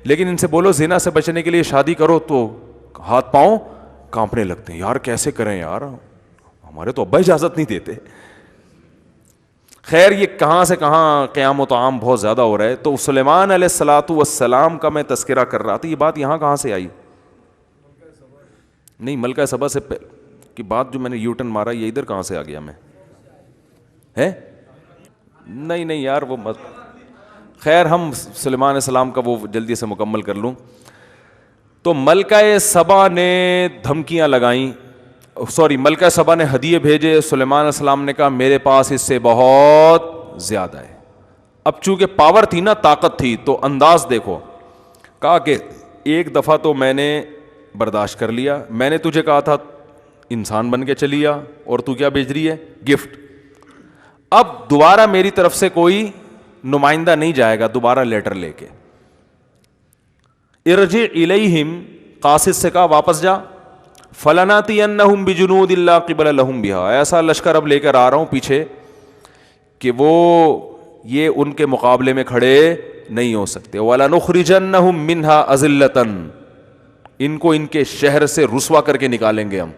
Speaker 1: لیکن ان سے بولو زنا سے بچنے کے لیے شادی کرو تو ہاتھ پاؤں کانپنے لگتے ہیں. یار کیسے کریں یار, ہمارے تو ابا اجازت نہیں دیتے. خیر یہ کہاں سے کہاں قیام و طعام بہت زیادہ ہو رہا ہے. تو سلیمان علیہ الصلاۃ والسلام کا میں تذکرہ کر رہا تھا. یہ بات یہاں کہاں سے آئی؟ نہیں, ملکہ سبا سے کی بات جو میں نے یو ٹرن مارا, یہ ادھر کہاں سے آ گیا میں ہے؟ نہیں یار وہ مت. خیر ہم سلیمان علیہ السلام کا وہ جلدی سے مکمل کر لوں. تو ملکہ سبا نے دھمکیاں لگائیں, ملکہ سبا نے ہدیے بھیجے. سلیمان علیہ السلام نے کہا میرے پاس اس سے بہت زیادہ ہے. اب چونکہ پاور تھی نا, طاقت تھی, تو انداز دیکھو. کہا کہ ایک دفعہ تو میں نے برداشت کر لیا, میں نے تجھے کہا تھا انسان بن کے چلی آ, اور تو کیا بھیج رہی ہے؟ گفٹ. اب دوبارہ میری طرف سے کوئی نمائندہ نہیں جائے گا دوبارہ لیٹر لے کے. ارجع الیہم, قاصد سے کہا واپس جا. فلناتینہم بجنود لا قبل لہم بہا, ایسا لشکر اب لے کر آ رہا ہوں پیچھے کہ وہ یہ ان کے مقابلے میں کھڑے نہیں ہو سکتے. وَلَنُخْرِجَنَّهُم مِّنْهَا أَذِلَّةً, ان کو ان کے شہر سے رسوا کر کے نکالیں گے ہم.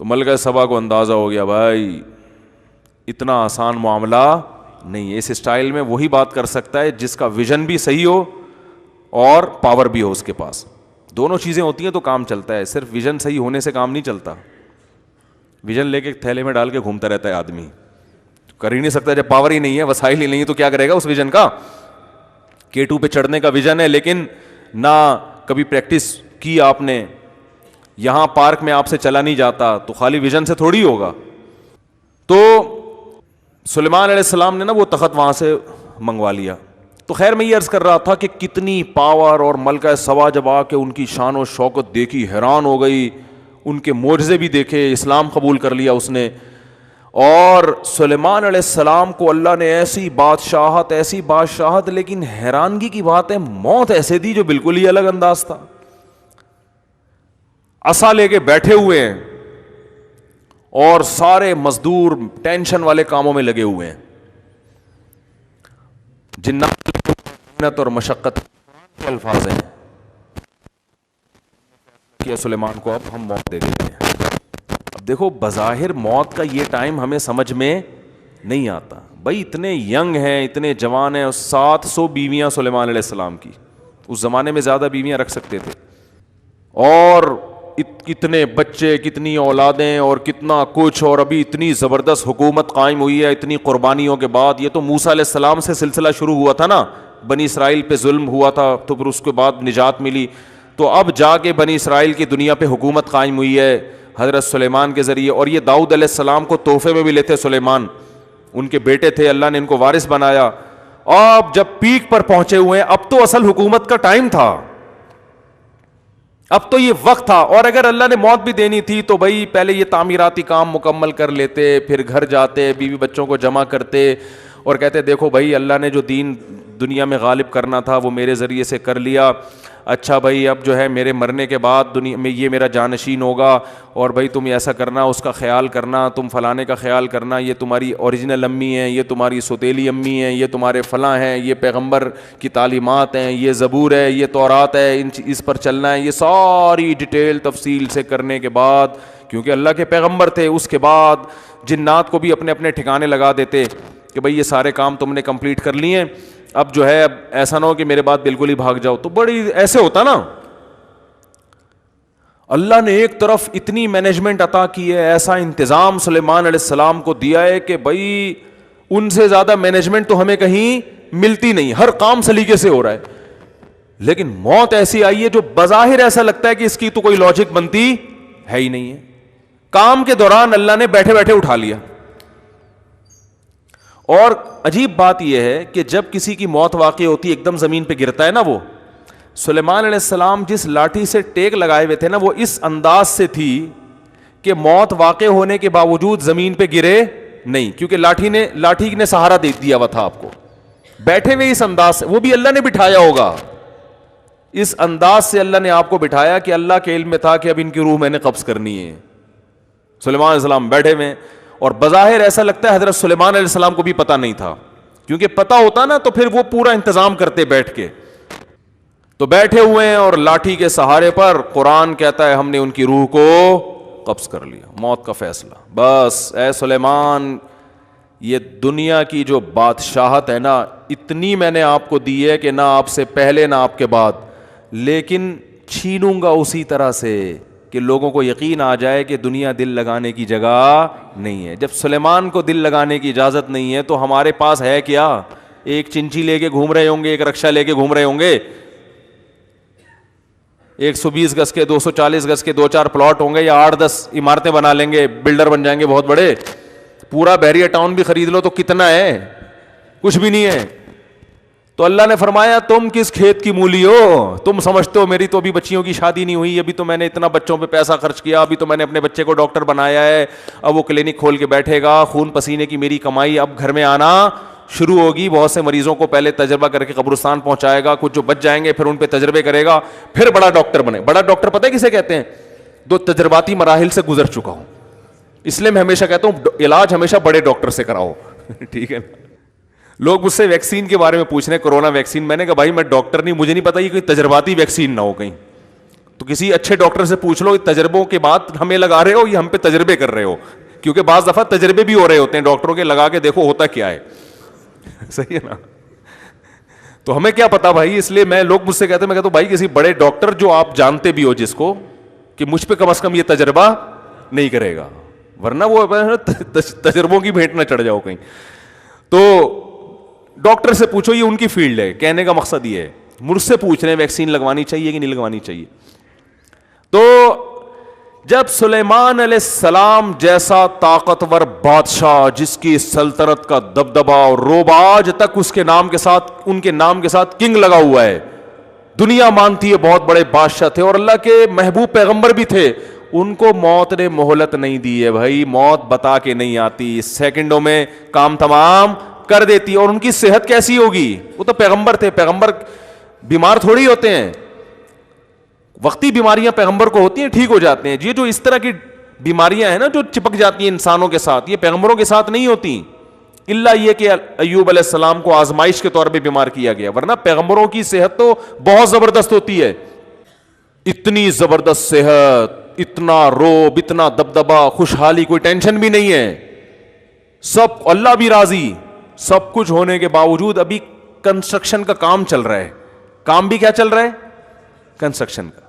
Speaker 1: تو ملکہ سبا کو اندازہ ہو گیا بھائی اتنا آسان معاملہ نہیں ہے. اس اسٹائل میں وہی بات کر سکتا ہے جس کا ویژن بھی صحیح ہو اور پاور بھی ہو اس کے پاس. دونوں چیزیں ہوتی ہیں تو کام چلتا ہے. صرف ویژن صحیح ہونے سے کام نہیں چلتا. ویژن لے کے تھیلے میں ڈال کے گھومتا رہتا ہے آدمی, کر ہی نہیں سکتا. جب پاور ہی نہیں ہے, وسائل ہی نہیں ہے, تو کیا کرے گا اس ویژن کا؟ K2 پہ چڑھنے کا ویژن ہے لیکن نہ کبھی پریکٹس کی آپ نے, یہاں پارک میں آپ سے چلا نہیں جاتا, تو خالی ویژن سے تھوڑی ہوگا. تو سلیمان علیہ السلام نے نا وہ تخت وہاں سے منگوا لیا. تو خیر میں یہ عرض کر رہا تھا کہ کتنی پاور, اور ملکہ سبا جب آ کے ان کی شان و شوکت دیکھی حیران ہو گئی, ان کے معجزے بھی دیکھے, اسلام قبول کر لیا اس نے. اور سلیمان علیہ السلام کو اللہ نے ایسی بادشاہت, لیکن حیرانگی کی بات ہے موت ایسے دی جو بالکل ہی الگ انداز تھا. عصا لے کے بیٹھے ہوئے ہیں اور سارے مزدور ٹینشن والے کاموں میں لگے ہوئے ہیں. جنات محنت اور مشقت کے الفاظ ہیں کہ سلیمان کو اب ہم موت دے دیتے ہیں. اب دیکھو بظاہر موت کا یہ ٹائم ہمیں سمجھ میں نہیں آتا. بھائی اتنے ینگ ہیں, اتنے جوان ہیں, 700 بیویاں سلیمان علیہ السلام کی. اس زمانے میں زیادہ بیویاں رکھ سکتے تھے, اور کتنے بچے, کتنی اولادیں, اور کتنا کچھ, اور ابھی اتنی زبردست حکومت قائم ہوئی ہے اتنی قربانیوں کے بعد. یہ تو موسیٰ علیہ السلام سے سلسلہ شروع ہوا تھا نا, بنی اسرائیل پہ ظلم ہوا تھا تو پھر اس کے بعد نجات ملی. تو اب جا کے بنی اسرائیل کی دنیا پہ حکومت قائم ہوئی ہے حضرت سلیمان کے ذریعے. اور یہ داؤد علیہ السلام کو تحفے میں بھی لیتے سلیمان, ان کے بیٹے تھے, اللہ نے ان کو وارث بنایا. اب جب پیک پر پہنچے ہوئے ہیں, اب تو اصل حکومت کا ٹائم تھا, اب تو یہ وقت تھا. اور اگر اللہ نے موت بھی دینی تھی تو بھائی پہلے یہ تعمیراتی کام مکمل کر لیتے, پھر گھر جاتے, بیوی بچوں کو جمع کرتے اور کہتے دیکھو بھائی اللہ نے جو دین دنیا میں غالب کرنا تھا وہ میرے ذریعے سے کر لیا. اچھا بھائی اب جو ہے میرے مرنے کے بعد دنیا میں یہ میرا جانشین ہوگا, اور بھائی تم ایسا کرنا, اس کا خیال کرنا, تم فلانے کا خیال کرنا, یہ تمہاری اوریجنل امی ہیں, یہ تمہاری سوتیلی امی ہیں, یہ تمہارے فلاں ہیں, یہ پیغمبر کی تعلیمات ہیں, یہ زبور ہے, یہ تورات ہے, اس پر چلنا ہے. یہ ساری ڈیٹیل تفصیل سے کرنے کے بعد, کیونکہ اللہ کے پیغمبر تھے, اس کے بعد جنات کو بھی اپنے اپنے ٹھکانے لگا دیتے کہ بھئی یہ سارے کام تم نے کمپلیٹ کر لیے, اب جو ہے اب ایسا نہ ہو کہ میرے بعد بالکل ہی بھاگ جاؤ. تو بڑی ایسے ہوتا نا, اللہ نے ایک طرف اتنی مینجمنٹ عطا کی ہے, ایسا انتظام سلیمان علیہ السلام کو دیا ہے کہ بھئی ان سے زیادہ مینجمنٹ تو ہمیں کہیں ملتی نہیں, ہر کام سلیقے سے ہو رہا ہے. لیکن موت ایسی آئی ہے جو بظاہر ایسا لگتا ہے کہ اس کی تو کوئی لاجک بنتی ہے ہی نہیں ہے. کام کے دوران اللہ نے بیٹھے بیٹھے اٹھا لیا. اور عجیب بات یہ ہے کہ جب کسی کی موت واقع ہوتی ہے, ایک دم زمین پہ گرتا ہے نا, وہ سلیمان علیہ السلام جس لاٹھی سے ٹیک لگائے ہوئے تھے نا, وہ اس انداز سے تھی کہ موت واقع ہونے کے باوجود زمین پہ گرے نہیں, کیونکہ لاٹھی نے سہارا دے دیا ہوا تھا آپ کو. بیٹھے ہوئے اس انداز سے, وہ بھی اللہ نے بٹھایا ہوگا, اس انداز سے اللہ نے آپ کو بٹھایا کہ اللہ کے علم میں تھا کہ اب ان کی روح میں نے قبض کرنی ہے. سلیمان علیہ السلام بیٹھے ہوئے, اور بظاہر ایسا لگتا ہے حضرت سلیمان علیہ السلام کو بھی پتہ نہیں تھا, کیونکہ پتہ ہوتا نا تو پھر وہ پورا انتظام کرتے بیٹھ کے. تو بیٹھے ہوئے ہیں اور لاٹھی کے سہارے پر قرآن کہتا ہے ہم نے ان کی روح کو قبض کر لیا, موت کا فیصلہ. بس اے سلیمان, یہ دنیا کی جو بادشاہت ہے نا, اتنی میں نے آپ کو دی ہے کہ نہ آپ سے پہلے نہ آپ کے بعد, لیکن چھینوں گا اسی طرح سے کہ لوگوں کو یقین آ جائے کہ دنیا دل لگانے کی جگہ نہیں ہے. جب سلیمان کو دل لگانے کی اجازت نہیں ہے تو ہمارے پاس ہے کیا؟ ایک چنچی لے کے گھوم رہے ہوں گے, ایک رکشا لے کے گھوم رہے ہوں گے, 120 گز کے 240 گز کے 2-4 پلاٹ ہوں گے, یا 8-10 عمارتیں بنا لیں گے, بلڈر بن جائیں گے بہت بڑے. پورا بحریہ ٹاؤن بھی خرید لو تو کتنا ہے؟ کچھ بھی نہیں ہے. تو اللہ نے فرمایا تم کس کھیت کی مولی ہو؟ تم سمجھتے ہو میری تو ابھی بچیوں کی شادی نہیں ہوئی, ابھی تو میں نے اتنا بچوں پہ پیسہ خرچ کیا, ابھی تو میں نے اپنے بچے کو ڈاکٹر بنایا ہے, اب وہ کلینک کھول کے بیٹھے گا, خون پسینے کی میری کمائی اب گھر میں آنا شروع ہوگی, بہت سے مریضوں کو پہلے تجربہ کر کے قبرستان پہنچائے گا, کچھ جو بچ جائیں گے پھر ان پہ تجربے کرے گا, پھر بڑا ڈاکٹر بنے. بڑا ڈاکٹر پتہ ہے کسے کہتے ہیں؟ جو تجرباتی مراحل سے گزر چکا ہوں. اس لیے میں ہمیشہ کہتا ہوں علاج ہمیشہ بڑے ڈاکٹر سے کراؤ. ٹھیک ہے نا. لوگ مجھ سے ویکسین کے بارے میں پوچھ رہے ہیں, کرونا ویکسین. میں نے کہا بھائی میں ڈاکٹر نہیں, مجھے نہیں پتا یہ کوئی تجرباتی ویکسین نہ ہو کہیں, تو کسی اچھے ڈاکٹر سے پوچھ لو تجربوں کے بعد ہمیں لگا رہے ہو یا ہم پہ تجربے کر رہے ہو, کیونکہ بعض دفعہ تجربے بھی ہو رہے ہوتے ہیں ڈاکٹروں کے, لگا کے دیکھو ہوتا کیا ہے. صحیح ہے نا. تو ہمیں کیا پتا بھائی, اس لیے میں لوگ مجھ سے کہتے ہیں, میں کہتا ہوں بھائی کسی بڑے ڈاکٹر جو آپ جانتے بھی ہو جس کو, کہ مجھ پہ کم از کم یہ تجربہ نہیں کرے گا, ورنہ وہ تجربوں کی بھیٹ نہ چڑھ جاؤ کہیں. تو ڈاکٹر سے پوچھو, یہ ان کی فیلڈ ہے. کہنے کا مقصد یہ ہے, مجھ سے پوچھ رہے ہیں ویکسین لگوانی چاہیے کہ نہیں لگوانی چاہیے. تو جب سلیمان علیہ السلام جیسا طاقتور بادشاہ جس کی سلطنت کا دبدبا اور روب آج تک اس کے نام کے ساتھ, ان کے نام کے ساتھ کنگ لگا ہوا ہے, دنیا مانتی ہے بہت بڑے بادشاہ تھے اور اللہ کے محبوب پیغمبر بھی تھے, ان کو موت نے مہلت نہیں دی ہے بھائی. موت بتا کے نہیں آتی, سیکنڈوں میں کام تمام کر دیتی. اور ان کی صحت کیسی ہوگی؟ وہ تو پیغمبر تھے, پیغمبر بیمار تھوڑی ہوتے ہیں, وقتی بیماریاں پیغمبر کو ہوتی ہیں ٹھیک ہو جاتے ہیں. یہ جو اس طرح کی بیماریاں ہیں نا جو چپک جاتی ہیں انسانوں کے ساتھ, یہ پیغمبروں کے ساتھ نہیں ہوتی, الا یہ کہ ایوب علیہ السلام کو آزمائش کے طور پہ بیمار کیا گیا, ورنہ پیغمبروں کی صحت تو بہت زبردست ہوتی ہے. اتنی زبردست صحت, اتنا روب, اتنا دبدبا, خوشحالی, کوئی ٹینشن بھی نہیں ہے, سب اللہ بھی راضی. سب کچھ ہونے کے باوجود ابھی کنسٹرکشن کا کام چل رہا ہے. کام بھی کیا چل رہا ہے؟ کنسٹرکشن کا.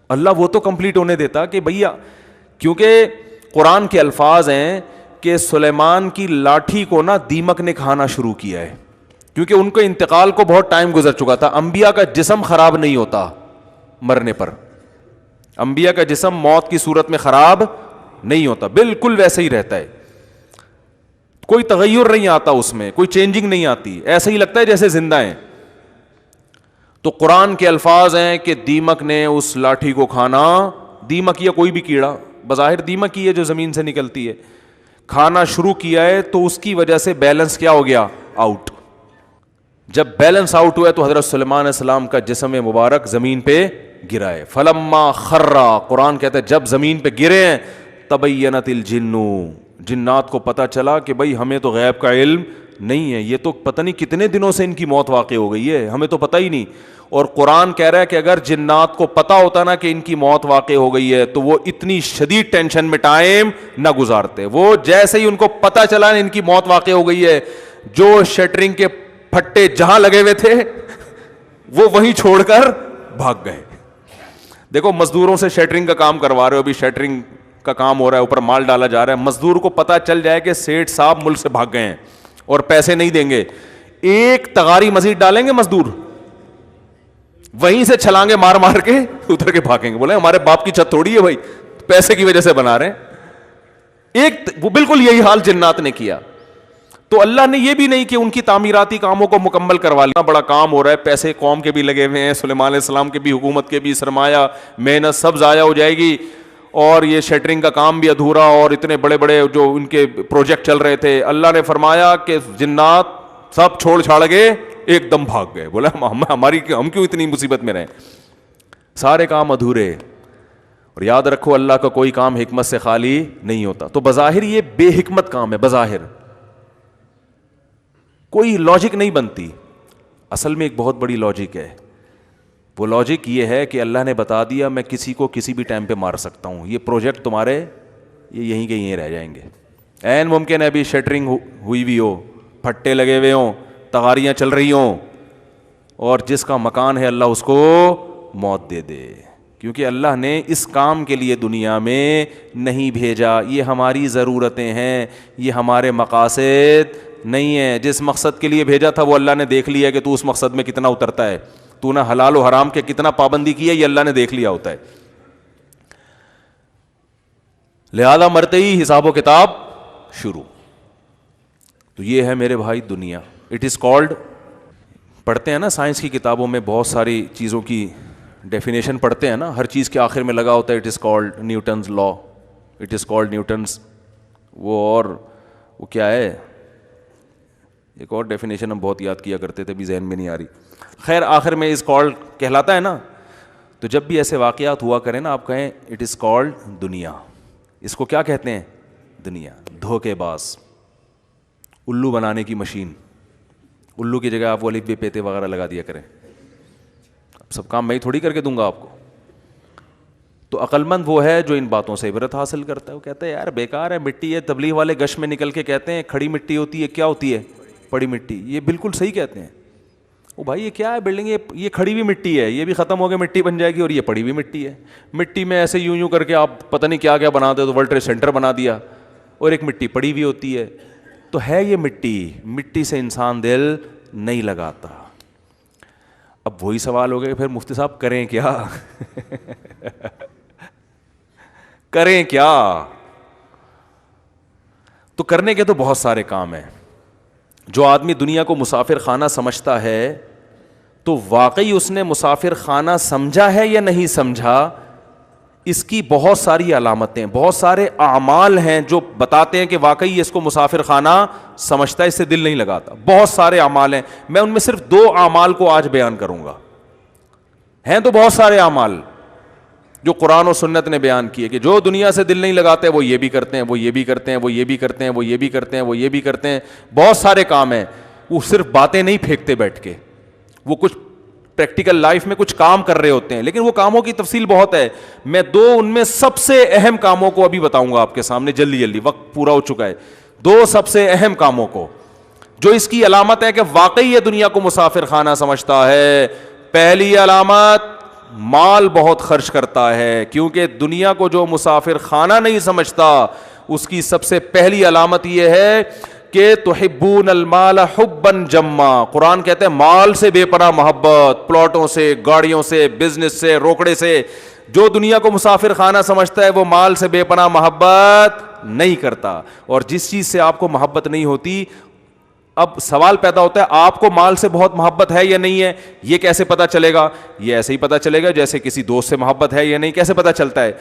Speaker 1: اللہ وہ تو کمپلیٹ ہونے دیتا کہ بھیا, کیونکہ قرآن کے الفاظ ہیں کہ سلیمان کی لاٹھی کو نا دیمک نے کھانا شروع کیا ہے, کیونکہ ان کے انتقال کو بہت ٹائم گزر چکا تھا. انبیاء کا جسم خراب نہیں ہوتا مرنے پر, انبیاء کا جسم موت کی صورت میں خراب نہیں ہوتا, بالکل ویسے ہی رہتا ہے, کوئی تغیر نہیں آتا اس میں, کوئی چینجنگ نہیں آتی, ایسا ہی لگتا ہے جیسے زندہ ہیں. تو قرآن کے الفاظ ہیں کہ دیمک نے اس لاٹھی کو کھانا, دیمک یا کوئی بھی کیڑا, بظاہر دیمک ہی ہے جو زمین سے نکلتی ہے, کھانا شروع کیا ہے. تو اس کی وجہ سے بیلنس کیا ہو گیا؟ آؤٹ. جب بیلنس آؤٹ ہوا ہے تو حضرت سلیمان علیہ السلام کا جسم مبارک زمین پہ گرا ہے. فلما خرّا, قرآن کہتا ہے جب زمین پہ گرے ہیں, تبینت الجن, جنات کو پتہ چلا کہ بھائی ہمیں تو غیب کا علم نہیں ہے, یہ تو پتہ نہیں کتنے دنوں سے ان کی موت واقع ہو گئی ہے, ہمیں تو پتہ ہی نہیں. اور قرآن کہہ رہا ہے کہ اگر جنات کو پتہ ہوتا نا کہ ان کی موت واقع ہو گئی ہے تو وہ اتنی شدید ٹینشن میں ٹائم نہ گزارتے. وہ جیسے ہی ان کو پتہ چلا ان کی موت واقع ہو گئی ہے, جو شٹرنگ کے پھٹے جہاں لگے ہوئے تھے وہ وہیں چھوڑ کر بھاگ گئے. دیکھو مزدوروں سے شٹرنگ کا کام کروا رہے ہو, ابھی شٹرنگ کا کام ہو رہا ہے, اوپر مال ڈالا جا رہا ہے, مزدور کو پتہ چل جائے کہ سیٹھ صاحب ملک سے بھاگ گئے ہیں اور پیسے نہیں دیں گے, ایک تغاری مزید ڈالیں گے مزدور, وہیں سے چھلانگے مار مار کے اتر کے بھاگیں گے, بولے ہمارے باپ کی چھت تھوڑی ہے بھائی, پیسے کی وجہ سے بنا رہے ہیں. ایک وہ بالکل یہی حال جنات نے کیا. تو اللہ نے یہ بھی نہیں کہ ان کی تعمیراتی کاموں کو مکمل کروا لیا, بڑا کام ہو رہا ہے, پیسے قوم کے بھی لگے ہوئے ہیں, سلیمان علیہ السلام کے بھی, حکومت کے بھی, سرمایہ محنت سب ضائع ہو جائے گی, اور یہ شٹرنگ کا کام بھی ادھورا, اور اتنے بڑے بڑے جو ان کے پروجیکٹ چل رہے تھے, اللہ نے فرمایا کہ جنات سب چھوڑ چھاڑ کے ایک دم بھاگ گئے. بولا ہم کیوں اتنی مصیبت میں رہیں, سارے کام ادھورے. اور یاد رکھو اللہ کا کوئی کام حکمت سے خالی نہیں ہوتا. تو بظاہر یہ بے حکمت کام ہے, بظاہر کوئی لاجک نہیں بنتی, اصل میں ایک بہت بڑی لاجک ہے. وہ لاجک یہ ہے کہ اللہ نے بتا دیا میں کسی کو کسی بھی ٹائم پہ مار سکتا ہوں, یہ پروجیکٹ تمہارے یہ یہیں کے یہیں رہ جائیں گے. عین ممکن ہے ابھی شٹرنگ ہوئی بھی ہو, پھٹے لگے ہوئے ہوں, تغاریاں چل رہی ہوں, اور جس کا مکان ہے اللہ اس کو موت دے دے, کیونکہ اللہ نے اس کام کے لیے دنیا میں نہیں بھیجا. یہ ہماری ضرورتیں ہیں, یہ ہمارے مقاصد نہیں ہیں. جس مقصد کے لیے بھیجا تھا وہ اللہ نے دیکھ لیا کہ تو اس مقصد میں کتنا اترتا ہے, تو نہ حلال و حرام کے کتنا پابندی کی ہے, یہ اللہ نے دیکھ لیا ہوتا ہے. لہذا مرتے ہی حساب و کتاب شروع. تو یہ ہے میرے بھائی دنیا. اٹ از کالڈ, پڑھتے ہیں نا سائنس کی کتابوں میں بہت ساری چیزوں کی ڈیفینیشن پڑھتے ہیں نا, ہر چیز کے آخر میں لگا ہوتا ہے it is called Newton's law, it is called Newton's وہ, اور وہ کیا ہے ایک اور ڈیفینیشن ہم بہت یاد کیا کرتے تھے, بھی ذہن میں نہیں آ رہی. خیر آخر میں از کالڈ کہلاتا ہے نا. تو جب بھی ایسے واقعات ہوا کریں نا, آپ کہیں اٹ از کالڈ دنیا. اس کو کیا کہتے ہیں؟ دنیا. دھوکے باز, الو بنانے کی مشین. الو کی جگہ آپ الف بے پیتے وغیرہ لگا دیا کریں, سب کام میں ہی تھوڑی کر کے دوں گا آپ کو. تو عقل مند وہ ہے جو ان باتوں سے عبرت حاصل کرتا ہے. وہ کہتا ہے یار بیکار ہے, مٹی ہے. تبلیغ والے گش میں نکل کے کہتے ہیں کھڑی مٹی ہوتی ہے, کیا ہوتی ہے؟ پڑی مٹی. یہ بالکل صحیح کہتے ہیں. او بھائی یہ کیا ہے بلڈنگ, یہ کھڑی ہوئی مٹی ہے, یہ بھی ختم ہو کے مٹی بن جائے گی, اور یہ پڑی ہوئی مٹی ہے. مٹی میں ایسے یوں یوں کر کے آپ پتہ نہیں کیا کیا بنا دے, تو ورلڈ ٹریڈ سینٹر بنا دیا, اور ایک مٹی پڑی ہوئی ہوتی ہے. تو ہے یہ مٹی, مٹی سے انسان دل نہیں لگاتا. اب وہی سوال ہو گیا کہ پھر مفتی صاحب کریں کیا؟ کریں کیا؟ تو کرنے کے تو بہت سارے کام ہیں. جو آدمی دنیا کو مسافر خانہ سمجھتا ہے تو واقعی اس نے مسافر خانہ سمجھا ہے یا نہیں سمجھا, اس کی بہت ساری علامتیں, بہت سارے اعمال ہیں جو بتاتے ہیں کہ واقعی اس کو مسافر خانہ سمجھتا ہے, اس سے دل نہیں لگاتا. بہت سارے اعمال ہیں, میں ان میں صرف 2 اعمال کو آج بیان کروں گا. ہیں تو بہت سارے اعمال جو قرآن و سنت نے بیان کیے کہ جو دنیا سے دل نہیں لگاتے وہ یہ بھی کرتے ہیں, وہ یہ بھی کرتے ہیں, وہ یہ بھی کرتے ہیں, وہ یہ بھی کرتے ہیں, وہ یہ بھی کرتے ہیں. بہت سارے کام ہیں. وہ صرف باتیں نہیں پھینکتے بیٹھ کے, وہ کچھ پریکٹیکل لائف میں کچھ کام کر رہے ہوتے ہیں, لیکن وہ کاموں کی تفصیل بہت ہے. میں 2 ان میں سب سے اہم کاموں کو ابھی بتاؤں گا آپ کے سامنے, جلدی جلدی, وقت پورا ہو چکا ہے. 2 سب سے اہم کاموں کو جو اس کی علامت ہے کہ واقعی یہ دنیا کو مسافر خانہ سمجھتا ہے. پہلی علامت, مال بہت خرچ کرتا ہے, کیونکہ دنیا کو جو مسافر خانہ نہیں سمجھتا اس کی سب سے پہلی علامت یہ ہے کہ تحبون المال حبا جما. قرآن کہتے ہیں مال سے بے پناہ محبت, پلاٹوں سے, گاڑیوں سے, بزنس سے, روکڑے سے. جو دنیا کو مسافر خانہ سمجھتا ہے وہ مال سے بے پناہ محبت نہیں کرتا. اور جس چیز سے آپ کو محبت نہیں ہوتی, اب سوال پیدا ہوتا ہے آپ کو مال سے بہت محبت ہے یا نہیں ہے. یہ کیسے پتا چلے گا؟ یہ ایسے ہی پتا چلے گا جیسے کسی دوست سے محبت ہے یا نہیں. کیسے پتا چلتا ہے؟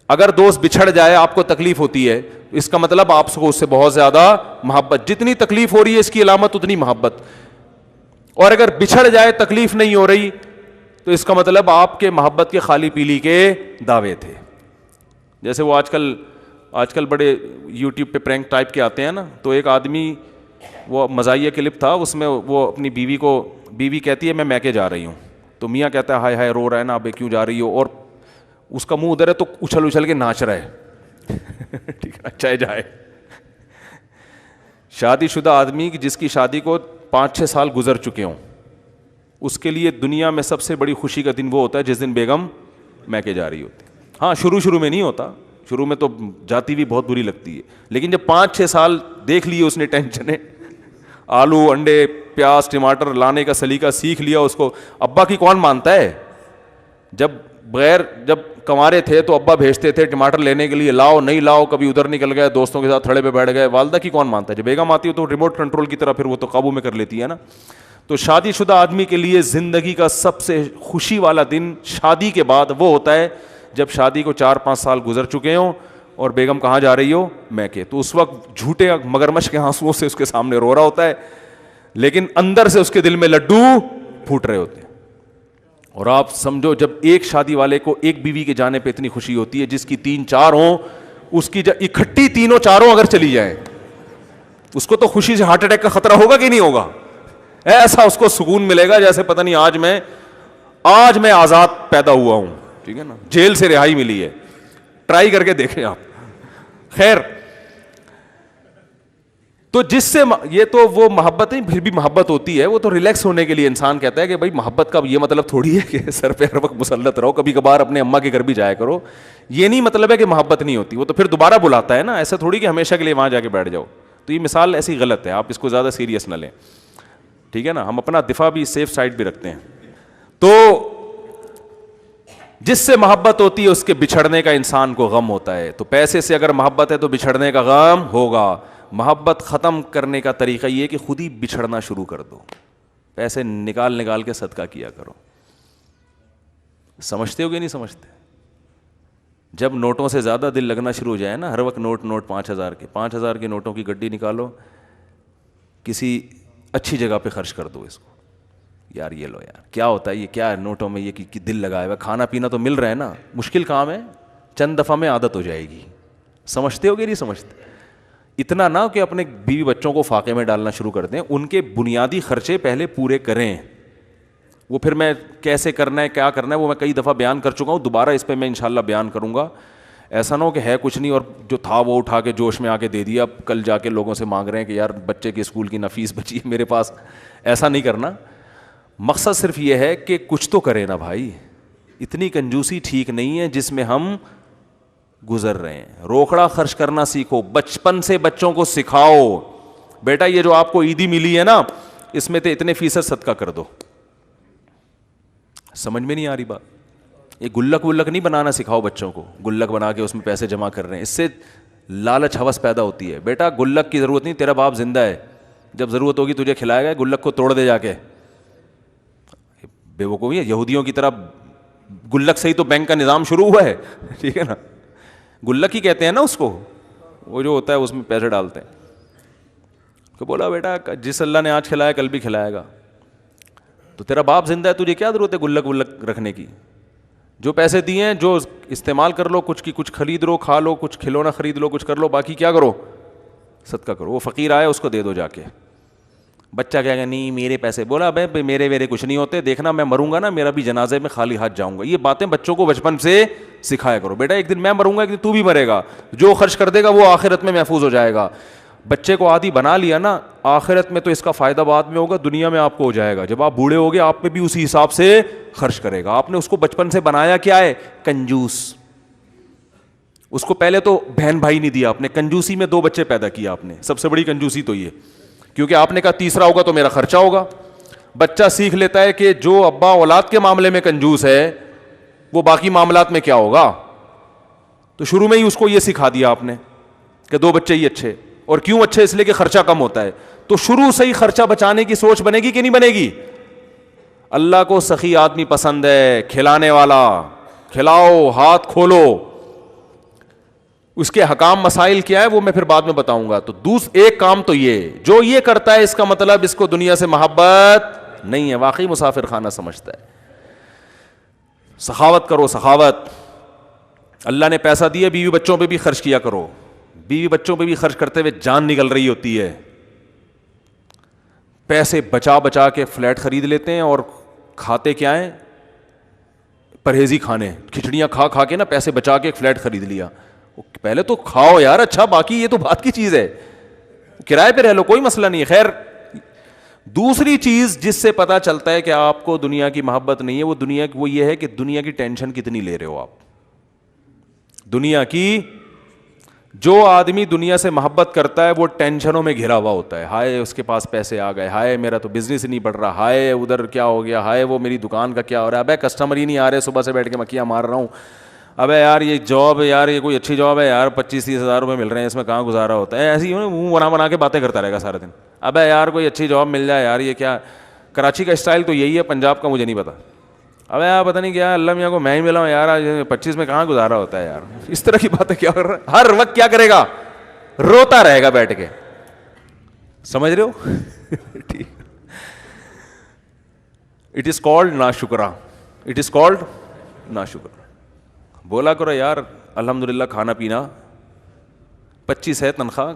Speaker 1: اگر دوست بچھڑ جائے, آپ کو تکلیف ہوتی ہے, اس کا مطلب آپ کو اس سے بہت زیادہ محبت. جتنی تکلیف ہو رہی ہے اس کی علامت اتنی محبت. اور اگر بچھڑ جائے, تکلیف نہیں ہو رہی, تو اس کا مطلب آپ کے محبت کے خالی پیلی کے دعوے تھے. جیسے وہ آج کل بڑے یوٹیوب پہ پرینک ٹائپ کے آتے ہیں نا. تو ایک آدمی, وہ مزاحیہ کلپ تھا, اس میں وہ اپنی بیوی کہتی ہے میں میکے جا رہی ہوں, تو میاں کہتا ہے ہائے ہائے رو رہا ہے نا, اب کیوں جا رہی ہو, اور اس کا منہ ادھر ہے تو اچھل کے ناچ رہا ہے. ٹھیک ہے, اچھا ہے جائے. شادی شدہ آدمی جس کی شادی کو 5-6 سال گزر چکے ہوں, اس کے لیے دنیا میں سب سے بڑی خوشی کا دن وہ ہوتا ہے جس دن بیگم میکے جا رہی ہوتی. ہاں شروع میں نہیں ہوتا, شروع میں تو جاتی بھی بہت بری لگتی ہے, لیکن جب 5-6 سال دیکھ لیے اس نے ٹینشنیں, آلو انڈے پیاز ٹماٹر لانے کا سلیقہ سیکھ لیا اس کو. ابا کی کون مانتا ہے؟ جب کنوارے تھے تو ابا بھیجتے تھے ٹماٹر لینے کے لیے, لاؤ نہیں لاؤ, کبھی ادھر نکل گئے دوستوں کے ساتھ تھڑے پہ بیٹھ گئے. والدہ کی کون مانتا ہے؟ جب بیگم آتی ہے تو ریموٹ کنٹرول کی طرح پھر وہ تو قابو میں کر لیتی ہے نا. تو شادی شدہ آدمی کے لیے زندگی کا سب سے خوشی والا دن شادی کے بعد وہ ہوتا ہے جب شادی کو 4-5 سال گزر چکے ہوں اور بیگم کہاں جا رہی ہو میکے, تو اس وقت جھوٹے مگرمچھ کے آنسوؤں سے اس کے سامنے رو رہا ہوتا ہے, لیکن اندر سے اس کے دل میں لڈو پھوٹ رہے ہوتے ہیں. اور آپ سمجھو جب ایک شادی والے کو ایک بیوی کے جانے پہ اتنی خوشی ہوتی ہے, جس کی 3-4 ہوں, اس کی اکٹھی 3-4 اگر چلی جائیں, اس کو تو خوشی سے ہارٹ اٹیک کا خطرہ ہوگا کہ نہیں ہوگا؟ ایسا اس کو سکون ملے گا جیسے پتہ نہیں آج میں آزاد پیدا ہوا ہوں, ٹھیک ہے نا, جیل سے رہائی ملی ہے. ٹرائی کر کے دیکھیں آپ. خیر, تو جس سے یہ تو وہ محبت نہیں, پھر بھی محبت ہوتی ہے, وہ تو ریلیکس ہونے کے لیے انسان کہتا ہے کہ بھائی محبت کا یہ مطلب تھوڑی ہے کہ سر پہ ہر وقت مسلط رہو, کبھی کبھار اپنے اماں کے گھر بھی جایا کرو. یہ نہیں مطلب ہے کہ محبت نہیں ہوتی, وہ تو پھر دوبارہ بلاتا ہے نا, ایسا تھوڑی کہ ہمیشہ کے لیے وہاں جا کے بیٹھ جاؤ. تو یہ مثال ایسی غلط ہے, آپ اس کو زیادہ سیریس نہ لیں, ٹھیک ہے نا. ہم اپنا دفاع بھی سیف سائڈ بھی رکھتے ہیں. تو جس سے محبت ہوتی ہے اس کے بچھڑنے کا انسان کو غم ہوتا ہے. تو پیسے سے اگر محبت ہے تو بچھڑنے کا غم ہوگا. محبت ختم کرنے کا طریقہ یہ ہے کہ خود ہی بچھڑنا شروع کر دو, پیسے نکال کے صدقہ کیا کرو. سمجھتے ہو کہ نہیں سمجھتے؟ جب نوٹوں سے زیادہ دل لگنا شروع ہو جائے نا, ہر وقت نوٹ 5,000 کے نوٹوں کی گڈی نکالو, کسی اچھی جگہ پہ خرچ کر دو اس کو. یار یہ لو یار, کیا ہوتا ہے یہ, کیا نوٹوں میں یہ دل لگایا ہوا, کھانا پینا تو مل رہا ہے نا, مشکل کام ہے, چند دفعہ میں عادت ہو جائے گی. سمجھتے ہو کہ نہیں سمجھتے؟ اتنا نہ کہ اپنے بیوی بچوں کو فاقے میں ڈالنا شروع کر دیں, ان کے بنیادی خرچے پہلے پورے کریں. وہ پھر میں کیسے کرنا ہے کیا کرنا ہے وہ میں کئی دفعہ بیان کر چکا ہوں, دوبارہ اس پہ میں انشاءاللہ بیان کروں گا. ایسا نہ ہو کہ ہے کچھ نہیں اور جو تھا وہ اٹھا کے جوش میں آ کے دے دیا, اب کل جا کے لوگوں سے مانگ رہے ہیں کہ یار بچے کے اسکول کی نہ فیس بچی ہے میرے پاس. ایسا نہیں کرنا. مقصد صرف یہ ہے کہ کچھ تو کرے نا بھائی. اتنی کنجوسی ٹھیک نہیں ہے جس میں ہم گزر رہے ہیں. روکڑا خرچ کرنا سیکھو, بچپن سے بچوں کو سکھاؤ, بیٹا یہ جو آپ کو عیدی ملی ہے نا اس میں تو اتنے فیصد صدقہ کر دو. سمجھ میں نہیں آ رہی بات؟ یہ گلک نہیں بنانا سکھاؤ بچوں کو, گلک بنا کے اس میں پیسے جمع کر رہے ہیں, اس سے لالچ ہوس پیدا ہوتی ہے. بیٹا گلک کی ضرورت نہیں, تیرا باپ زندہ ہے, جب ضرورت ہوگی تجھے کھلائے گا, گلک کو توڑ دے جا کے. بے وقوفی ہے, یہودیوں کی طرح گلک سے ہی تو بینک کا نظام شروع ہوا ہے, ٹھیک ہے نا. گلک ہی کہتے ہیں نا اس کو, وہ جو ہوتا ہے اس میں پیسے ڈالتے ہیں. تو بولا بیٹا جس اللہ نے آج کھلایا کل بھی کھلائے گا, تو تیرا باپ زندہ ہے, تجھے کیا ضرورت ہے گلک رکھنے کی؟ جو پیسے دیے ہیں جو استعمال کر لو, کچھ کی کچھ خرید لو, کھا لو, کچھ کھلونا خرید لو, کچھ کر لو, باقی کیا کرو؟ صدقہ کرو. وہ فقیر آئے اس کو دے دو جا کے. بچہ کہے گا نہیں میرے پیسے, بولا بھائی میرے کچھ نہیں ہوتے, دیکھنا میں مروں گا نا میرا بھی جنازے میں خالی ہاتھ جاؤں گا. یہ باتیں بچوں کو بچپن سے سکھایا کرو. بیٹا ایک دن میں مروں گا, ایک دن تو بھی مرے گا, جو خرچ کر دے گا وہ آخرت میں محفوظ ہو جائے گا. بچے کو عادی بنا لیا نا, آخرت میں تو اس کا فائدہ بعد میں ہوگا, دنیا میں آپ کو ہو جائے گا. جب آپ بوڑھے ہوگے آپ پہ بھی اسی حساب سے خرچ کرے گا. آپ نے اس کو بچپن سے بنایا کیا ہے؟ کنجوس. اس کو پہلے تو بہن بھائی نہیں دیا آپ نے, کنجوسی میں 2 بچے پیدا کیا آپ نے. سب سے بڑی کنجوسی تو یہ, کیونکہ آپ نے کہا تیسرا ہوگا تو میرا خرچہ ہوگا. بچہ سیکھ لیتا ہے کہ جو ابا اولاد کے معاملے میں کنجوس ہے وہ باقی معاملات میں کیا ہوگا. تو شروع میں ہی اس کو یہ سکھا دیا آپ نے کہ 2 بچے ہی اچھے. اور کیوں اچھے؟ اس لیے کہ خرچہ کم ہوتا ہے. تو شروع سے ہی خرچہ بچانے کی سوچ بنے گی کہ نہیں بنے گی؟ اللہ کو سخی آدمی پسند ہے, کھلانے والا. کھلاؤ, ہاتھ کھولو. اس کے حکام مسائل کیا ہے وہ میں پھر بعد میں بتاؤں گا. تو ایک کام تو یہ, جو یہ کرتا ہے اس کا مطلب اس کو دنیا سے محبت نہیں ہے, واقعی مسافر خانہ سمجھتا ہے. سخاوت کرو, سخاوت. اللہ نے پیسہ دیا, بیوی بچوں پہ بھی خرچ کیا کرو. بیوی بچوں پہ بھی خرچ کرتے ہوئے جان نکل رہی ہوتی ہے. پیسے بچا کے فلیٹ خرید لیتے ہیں اور کھاتے کیا ہیں؟ پرہیزی کھانے. کھچڑیاں کھا کے نا پیسے بچا کے ایک فلیٹ خرید لیا. پہلے تو کھاؤ یار, اچھا باقی یہ تو بات کی چیز ہے, کرائے پہ رہ لو, کوئی مسئلہ نہیں ہے. خیر, دوسری چیز جس سے پتا چلتا ہے کہ آپ کو دنیا کی محبت نہیں ہے وہ یہ ہے کہ دنیا کی ٹینشن کتنی لے رہے ہو آپ. دنیا کی, جو آدمی دنیا سے محبت کرتا ہے وہ ٹینشنوں میں گھرا ہوا ہوتا ہے. ہائے اس کے پاس پیسے آ گئے, ہائے میرا تو بزنس نہیں بڑھ رہا, ہائے ادھر کیا ہو گیا, ہائے وہ میری دکان کا کیا ہو رہا ہے, ابے کسٹمر ہی نہیں آ رہے, صبح سے بیٹھ کے مکھیاں مار رہا ہوں, ابے یار یہ جاب ہے یار, یہ کوئی اچھی جاب ہے یار, 25-30 ہزار روپے مل رہے ہیں, اس میں کہاں گزارا ہوتا ہے. ایسی منہ بنا کے باتیں کرتا رہے گا سارا دن. ابے یار کوئی اچھی جاب مل جائے یار, یہ کیا. کراچی کا اسٹائل تو یہی ہے, پنجاب کا مجھے نہیں پتا. اب یار پتہ نہیں کیا اللہ میاں کو میں ہی ملا ہوں یار, 25 میں کہاں گزارا ہوتا ہے یار, اس طرح کی باتیں کیا کر رہا ہے, ہر وقت کیا کرے گا, روتا رہے گا بیٹھ کے, سمجھ رہے ہو؟ ٹھیک, اٹ از کالڈ ناشکرا, اٹ از کالڈ ناشکرا. بولا کرو یار الحمدللہ کھانا پینا 25 ہے تنخواہ,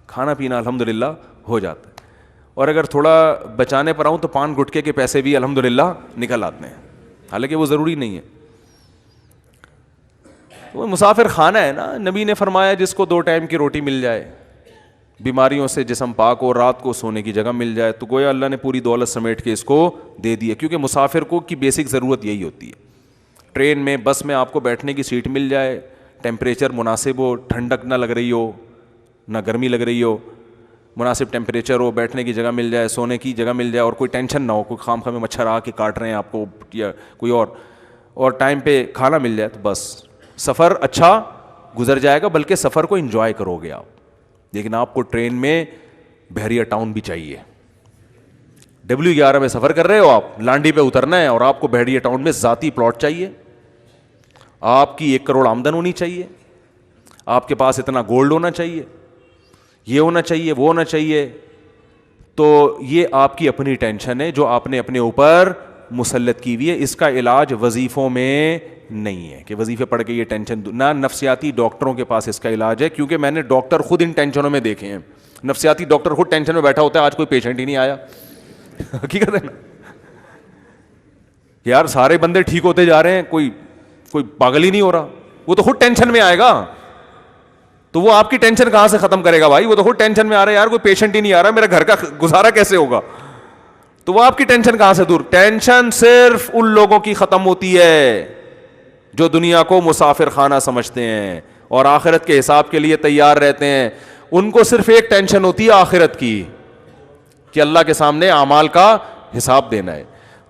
Speaker 1: کھانا پینا الحمدللہ ہو جاتا ہے, اور اگر تھوڑا بچانے پر آؤں تو پان گٹکے کے پیسے بھی الحمدللہ نکل آتے ہیں, حالانکہ وہ ضروری نہیں ہے. وہ مسافر خانہ ہے نا, نبی نے فرمایا جس کو 2 ٹائم کی روٹی مل جائے, بیماریوں سے جسم پاک ہو, رات کو سونے کی جگہ مل جائے, تو گویا اللہ نے پوری دولت سمیٹ کے اس کو دے دی ہے. کیونکہ مسافر کو کی بیسک ضرورت یہی ہوتی ہے. ٹرین میں, بس میں آپ کو بیٹھنے کی سیٹ مل جائے, ٹیمپریچر مناسب ہو, ٹھنڈک نہ لگ رہی ہو نہ گرمی لگ رہی ہو, مناسب ٹیمپریچر ہو, بیٹھنے کی جگہ مل جائے, سونے کی جگہ مل جائے, اور کوئی ٹینشن نہ ہو, کوئی خام خام مچھر آ کے کاٹ رہے ہیں آپ کو یا کوئی اور ٹائم پہ کھانا مل جائے, تو بس سفر اچھا گزر جائے گا, بلکہ سفر کو انجوائے کرو گے آپ. لیکن آپ کو ٹرین میں بحریہ ٹاؤن بھی چاہیے. W11 میں سفر کر رہے ہو آپ, لانڈی پہ اترنا ہے, اور آپ کو بحریہ ٹاؤن میں ذاتی پلاٹ چاہیے, آپ کی 1 کروڑ آمدن ہونی چاہیے, آپ کے پاس اتنا گولڈ ہونا چاہیے, یہ ہونا چاہیے, وہ ہونا چاہیے. تو یہ آپ کی اپنی ٹینشن ہے جو آپ نے اپنے اوپر مسلط کی ہوئی ہے. اس کا علاج وظیفوں میں نہیں ہے کہ وظیفے پڑھ کے یہ ٹینشن, نہ نفسیاتی ڈاکٹروں کے پاس اس کا علاج ہے, کیونکہ میں نے ڈاکٹر خود ان ٹینشنوں میں دیکھے ہیں. نفسیاتی ڈاکٹر خود ٹینشن میں بیٹھا ہوتا ہے, آج کوئی پیشنٹ ہی نہیں آیا. حقیقت ہے نا یار, سارے بندے ٹھیک ہوتے جا رہے ہیں, کوئی پاگل ہی نہیں ہو رہا, وہ تو خود ٹینشن میں آئے گا. تو وہ آپ کی ٹینشن کہاں سے ختم کرے گا بھائی, وہ تو خود ٹینشن میں آ رہا ہے, یار کوئی پیشنٹ ہی نہیں آ رہا, میرا گھر کا گزارا کیسے ہوگا. تو وہ آپ کی ٹینشن کہاں سے دور. ٹینشن صرف ان لوگوں کی ختم ہوتی ہے جو دنیا کو مسافر خانہ سمجھتے ہیں اور آخرت کے حساب کے لیے تیار رہتے ہیں. ان کو صرف ایک ٹینشن ہوتی ہے آخرت کی, کہ اللہ کے سامنے اعمال کا حساب دینا ہے.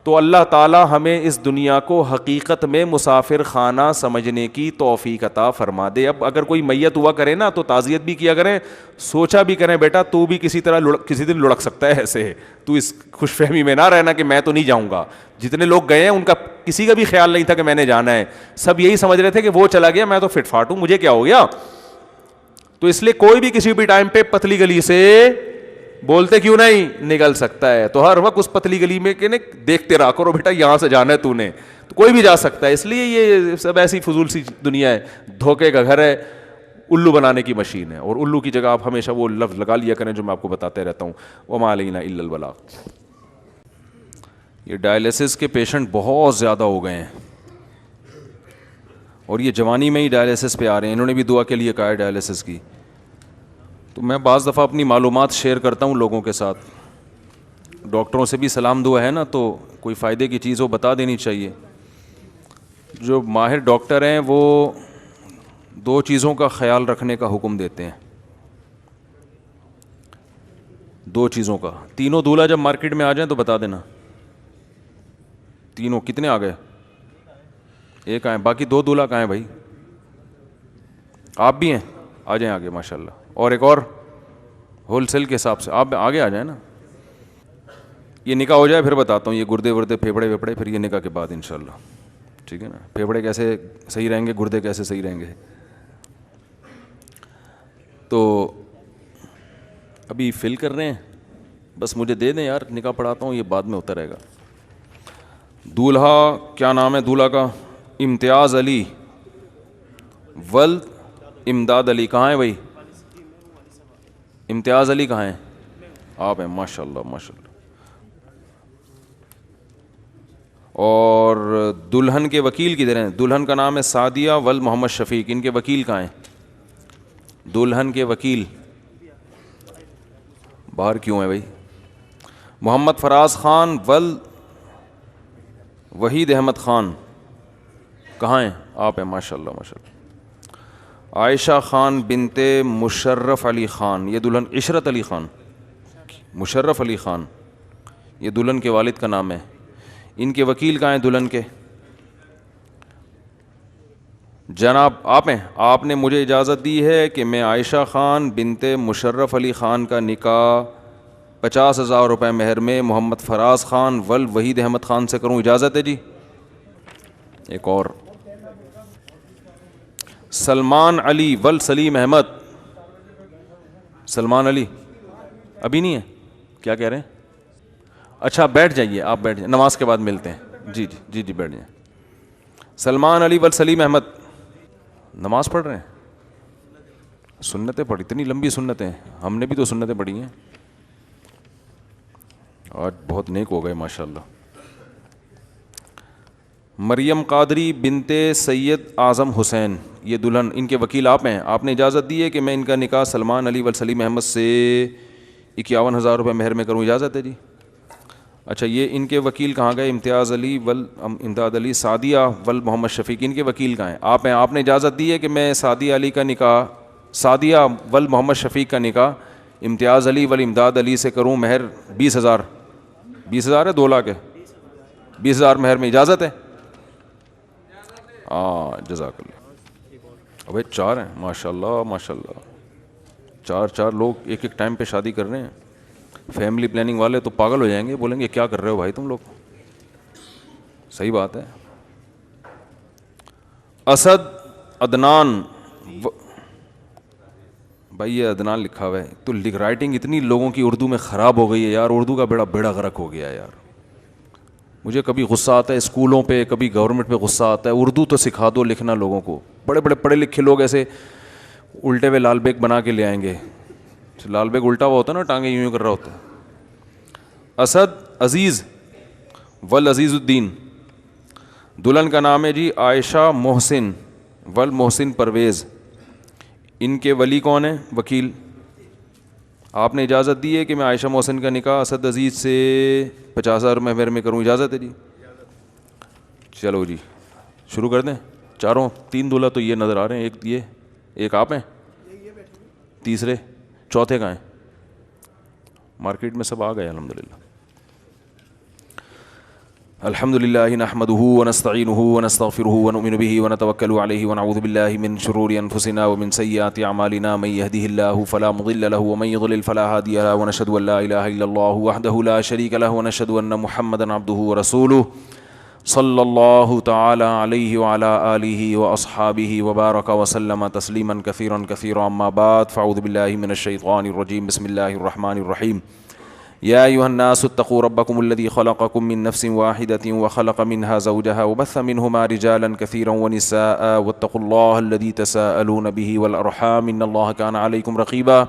Speaker 1: تو اللہ تعالی ہمیں اس دنیا کو حقیقت میں مسافر خانہ سمجھنے کی توفیق عطا فرما دے. اب اگر کوئی میت ہوا کرے نا تو تعزیت بھی کیا کریں, سوچا بھی کریں بیٹا تو بھی کسی طرح کسی دن لڑک سکتا ہے ایسے, تو اس خوش فہمی میں نہ رہنا کہ میں تو نہیں جاؤں گا. جتنے لوگ گئے ہیں ان کا کسی کا بھی خیال نہیں تھا کہ میں نے جانا ہے, سب یہی سمجھ رہے تھے کہ وہ چلا گیا, میں تو فٹ فاٹ ہوں, مجھے کیا ہو گیا. تو اس لیے کوئی بھی کسی بھی ٹائم پہ پتلی گلی سے بولتے کیوں نہیں نکل سکتا ہے, تو ہر وقت اس پتلی گلی میں کہ دیکھتے رہا کرو بیٹا یہاں سے جانا ہے تو نے, تو کوئی بھی جا سکتا ہے. اس لیے یہ سب ایسی فضول سی دنیا ہے, دھوکے کا گھر ہے, الو بنانے کی مشین ہے. اور الو کی جگہ آپ ہمیشہ وہ لفظ لگا لیا کریں جو میں آپ کو بتاتے رہتا ہوں, وما علینا الا البلاغ. یہ ڈائلیسس کے پیشنٹ بہت زیادہ ہو گئے ہیں, اور یہ جوانی میں ہی ڈائلیسس پہ آ رہے ہیں. انہوں نے بھی دعا کے لیے کہا ہے ڈائلیسس کی. تو میں بعض دفعہ اپنی معلومات شیئر کرتا ہوں لوگوں کے ساتھ. ڈاکٹروں سے بھی سلام دعا ہے نا, تو کوئی فائدے کی چیز ہو بتا دینی چاہیے. جو ماہر ڈاکٹر ہیں وہ 2 چیزوں کا خیال رکھنے کا حکم دیتے ہیں, 2 چیزوں کا. تینوں دولہا جب مارکیٹ میں آ جائیں تو بتا دینا. تینوں کتنے آ گئے؟ ایک آئے, باقی 2 دولہا کہاں ہیں بھائی؟ آپ بھی ہیں, آ جائیں آگے ماشاء اللہ. اور ایک اور ہول سیل کے حساب سے آپ آگے آ جائیں نا. یہ نکاح ہو جائے پھر بتاتا ہوں, یہ گردے وردے پھیپڑے ویپڑے پھر یہ نکاح کے بعد انشاءاللہ, ٹھیک ہے نا. پھیپڑے کیسے صحیح رہیں گے, گردے کیسے صحیح رہیں گے. تو ابھی فل کر رہے ہیں, بس مجھے دے دیں یار, نکاح پڑھاتا ہوں, یہ بعد میں ہوتا رہے گا. دولہا کیا نام ہے دولہا کا؟ امتیاز علی ولد امداد علی. کہاں ہے بھائی امتیاز علی؟ کہاں ہیں آپ؟ ہیں ماشاء اللہ ماشاء اللہ. اور دلہن کے وکیل کدھر ہیں؟ دلہن کا نام ہے سعدیہ ولد محمد شفیق. ان کے وکیل کہاں ہیں؟ دلہن کے وکیل باہر کیوں ہیں بھائی؟ محمد فراز خان ولد وحید احمد خان. کہاں ہیں آپ؟ ہیں ماشاء اللہ ماشاء اللہ. عائشہ خان بنت مشرف علی خان, یہ دلہن. عشرت علی خان, مشرف علی خان یہ دلہن کے والد کا نام ہے. ان کے وکیل کہاں ہیں دلہن کے؟ جناب آپ ہیں. آپ نے مجھے اجازت دی ہے کہ میں عائشہ خان بنت مشرف علی خان کا نکاح 50,000 روپے مہر میں محمد فراز خان ولد وحید احمد خان سے کروں, اجازت ہے جی؟ ایک اور سلمان علی ول سلیم احمد. سلمان علی ابھی نہیں ہے, کیا کہہ رہے ہیں؟ اچھا بیٹھ جائیے, آپ بیٹھ جائیں, نماز کے بعد ملتے ہیں. جی جی جی جی بیٹھ جائیں. سلمان علی ول سلیم احمد نماز پڑھ رہے ہیں؟ سنتیں پڑھی, اتنی لمبی سنتیں, ہم نے بھی تو سنتیں پڑھی ہیں. آج بہت نیک ہو گئے ماشاء اللہ. مریم قادری بنت سید اعظم حسین, یہ دلہن, ان کے وکیل آپ ہیں. آپ نے اجازت دی ہے کہ میں ان کا نکاح سلمان علی ول سلیم احمد سے 51,000 روپے مہر میں کروں, اجازت ہے جی؟ اچھا, یہ ان کے وکیل کہاں گئے؟ امتیاز علی ول امداد علی سعدیہ ول محمد شفیق, ان کے وکیل کہاں ہیں؟ آپ ہیں. آپ نے اجازت دی ہے کہ میں سعدیہ علی کا نکاح, سعدیہ ول محمد شفیق کا نکاح امتیاز علی ول امداد علی سے کروں, مہر 20,000. 20,000 ہے 2 لاکھ ہے؟ 20,000 مہر میں اجازت ہے؟ ہاں جزاک اللہ. ابھی 4 ہیں ماشاء اللہ ماشاء اللہ, 4 لوگ ایک ایک ٹائم پہ شادی کر رہے ہیں. فیملی پلاننگ والے تو پاگل ہو جائیں گے, بولیں گے کیا کر رہے ہو بھائی تم لوگ. صحیح بات ہے. اسد عدنان, بھائی یہ عدنان لکھا ہوا ہے تو رائٹنگ اتنی لوگوں کی اردو میں خراب ہو گئی ہے یار, اردو کا بیڑا غرق ہو گیا یار. مجھے کبھی غصہ آتا ہے اسکولوں پہ, کبھی گورنمنٹ پہ غصہ آتا ہے. اردو تو سکھا دو لکھنا لوگوں کو. بڑے بڑے پڑھے لکھے لوگ ایسے الٹے ہوئے لال بیگ بنا کے لے آئیں گے. لال بیگ الٹا ہوا ہوتا ہے نا, ٹانگیں یوں کر رہا ہوتا ہے. اسد عزیز ول عزیز الدین, دلہن کا نام ہے جی عائشہ محسن ول محسن پرویز. ان کے ولی کون ہیں؟ وکیل. آپ نے اجازت دی ہے کہ میں عائشہ محسن کا نکاح اسد عزیز سے 50,000 مہر میں کروں, اجازت ہے جی؟ چلو جی شروع کر دیں. چاروں, 3 دولہا تو یہ نظر آ رہے ہیں, ایک یہ, ایک آپ ہیں, تیسرے, چوتھے کہاں ہیں؟ مارکیٹ میں سب آ گئے الحمدللہ. الحمد للہ نحمده ونستعینه ونستغفره ونؤمن به ونتوکل علیہ ونعوذ باللہ من شرور انفسنا ومن سیئات اعمالنا من يهده الله فلا مضل له ومن يضلل فلا هادي له ونشهد ان لا اله الا الله وحده لا شريك له ونشهد ان محمدا عبده ورسوله صلی اللہ تعالی علیہ وعلى آلہ واصحابہ وبارک وسلم تسلیما کثیرا کثیرا. اما بعد فاعوذ باللہ من الشیطان الرجیم. بسم اللہ الرحمن الرحیم. یا ایھا الناس اتقوا ربکم الذی خلقکم من نفس واحدۃ وخلق منها زوجها وبث منهما رجالا كثيرا ونساء واتقوا الله الذی تساءلون به والارحام ان اللہ کان علیکم رقیبا.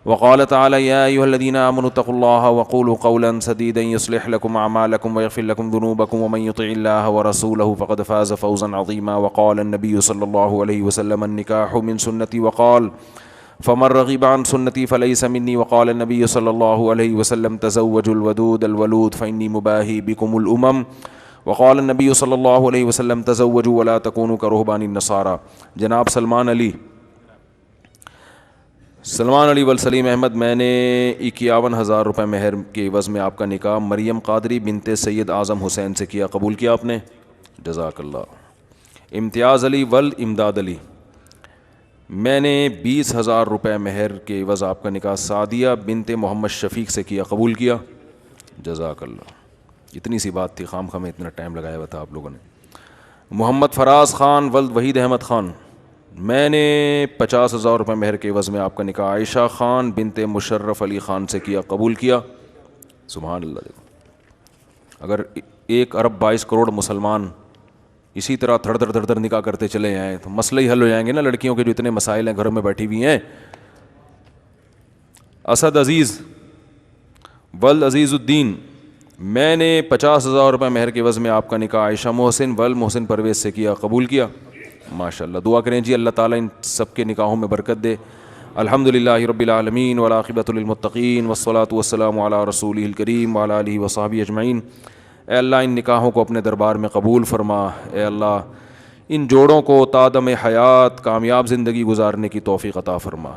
Speaker 1: وقال تعالى يا أيها الذين آمنوا اتقوا الله وقولوا قولا سديدا يصلح لكم أعمالكم ويغفر لكم ذنوبكم ومن يطع الله ورسوله فقد فاز فوزا عظيما. وقال النبي صلى الله عليه وسلم النكاح من سنتي وقال فمن رغب عن سنتي فليس مني. وقال النبي صلى الله عليه وسلم تزوجوا الودود الولود فإني مباهي بكم الأمم. وقال النبي صلى الله عليه وسلم تزوجوا ولا تكونوا كرهبان النصارى. جناب سلمان علی ول سلیم احمد, میں نے 51,000 روپے مہر کے عوض میں آپ کا نکاح مریم قادری بنت سید اعظم حسین سے کیا, قبول کیا آپ نے؟ جزاک اللہ. امتیاز علی ول امداد علی, میں نے 20,000 روپے مہر کے عوض آپ کا نکاح سعدیہ بنت محمد شفیق سے کیا, قبول کیا؟ جزاک اللہ. اتنی سی بات تھی, خام میں اتنا ٹائم لگایا ہوا تھا آپ لوگوں نے. محمد فراز خان ولد وحید احمد خان, میں نے 50,000 روپے مہر کے عوض میں آپ کا نکاح عائشہ خان بنت مشرف علی خان سے کیا, قبول کیا؟ سبحان اللہ. اگر 1 ارب 22 کروڑ مسلمان اسی طرح دھڑ دھڑ نکاح کرتے چلے جائیں تو مسئلہ ہی حل ہو جائیں گے نا, لڑکیوں کے جو اتنے مسائل ہیں گھروں میں بیٹھی ہوئی ہیں. اسد عزیز ول عزیز الدین, میں نے 50,000 روپے مہر کے عوض میں آپ کا نکاح عائشہ محسن ول محسن پرویز سے کیا, قبول کیا؟ ماشاء اللہ. دعا کریں جی اللہ تعالیٰ ان سب کے نکاحوں میں برکت دے. الحمد للہ رب العالمین والعاقبۃ للمتقین والصلاۃ والسلام علی رسولہ الکریم وعلی آلہ وصحبہ اجمعین. اے اللہ ان نکاحوں کو اپنے دربار میں قبول فرما. اے اللہ ان جوڑوں کو تادم حیات کامیاب زندگی گزارنے کی توفیق عطا فرما.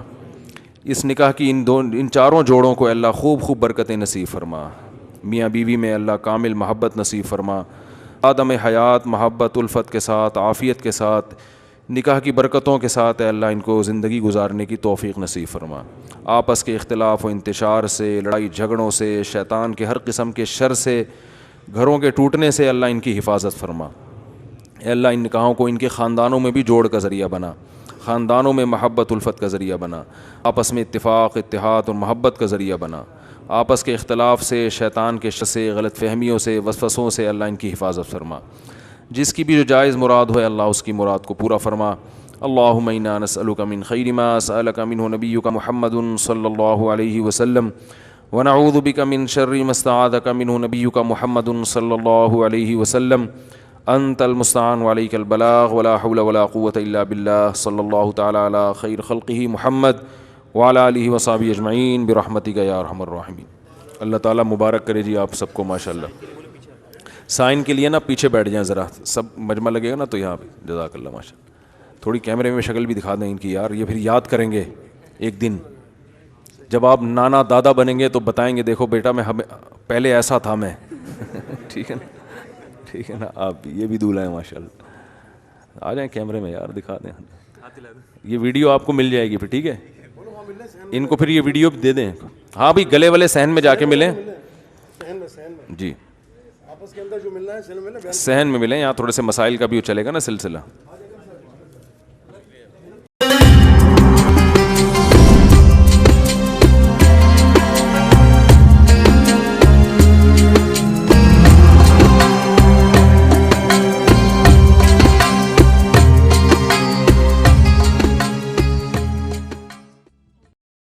Speaker 1: اس نکاح کی ان چاروں جوڑوں کو اے اللہ خوب برکتیں نصیب فرما. میاں بیوی میں اللہ کامل محبت نصیب فرما. آدم حیات محبت الفت کے ساتھ عافیت کے ساتھ نکاح کی برکتوں کے ساتھ اے اللہ ان کو زندگی گزارنے کی توفیق نصیب فرما. آپس کے اختلاف و انتشار سے, لڑائی جھگڑوں سے, شیطان کے ہر قسم کے شر سے, گھروں کے ٹوٹنے سے اللہ ان کی حفاظت فرما. اے اللہ ان نکاحوں کو ان کے خاندانوں میں بھی جوڑ کا ذریعہ بنا، خاندانوں میں محبت الفت کا ذریعہ بنا، آپس میں اتفاق اتحاد اور محبت کا ذریعہ بنا، آپس کے اختلاف سے، شیطان کے شر سے، غلط فہمیوں سے، وسوسوں سے اللہ ان کی حفاظت فرما، جس کی بھی جو جائز مراد ہو اللہ اس کی مراد کو پورا فرما۔ اللہم انا نسألک من خیر ما سألک منہ نبیک محمد صلی اللہ علیہ وسلم ونعوذ بک من شر ما استعاذک منہ نبیک محمد صلی اللہ علیہ وسلم، انت المستعان وعلیک البلاغ ولا حول ولا قوة الا باللہ، صلی اللہ تعالی علی خیر خلقہ محمد وعلی آلہ وصحبہ اجمعین برحمتک یا ارحم الراحمین۔ اللہ تعالیٰ مبارک کرے جی آپ سب کو ماشاءاللہ۔ سائن کے لیے نا پیچھے بیٹھ جائیں ذرا، سب مجمع لگے گا نا تو یہاں پہ، جزاک اللہ ماشاءاللہ۔ تھوڑی کیمرے میں شکل بھی دکھا دیں ان کی یار، یہ پھر یاد کریں گے ایک دن جب آپ نانا دادا بنیں گے تو بتائیں گے دیکھو بیٹا میں پہلے ایسا تھا میں ٹھیک ہے نا، ٹھیک ہے نا، آپ یہ بھی دولہا ہیں ماشاءاللہ۔ آ جائیں کیمرے میں یار، دکھا دیں، یہ ویڈیو آپ کو مل جائے گی پھر، ٹھیک ہے ان کو پھر یہ ویڈیو دے دیں۔ ہاں بھائی گلے والے صحن میں جا کے ملیں جی، صحن میں ملیں، یہاں تھوڑے سے مسائل کا بھی چلے گا نا سلسلہ۔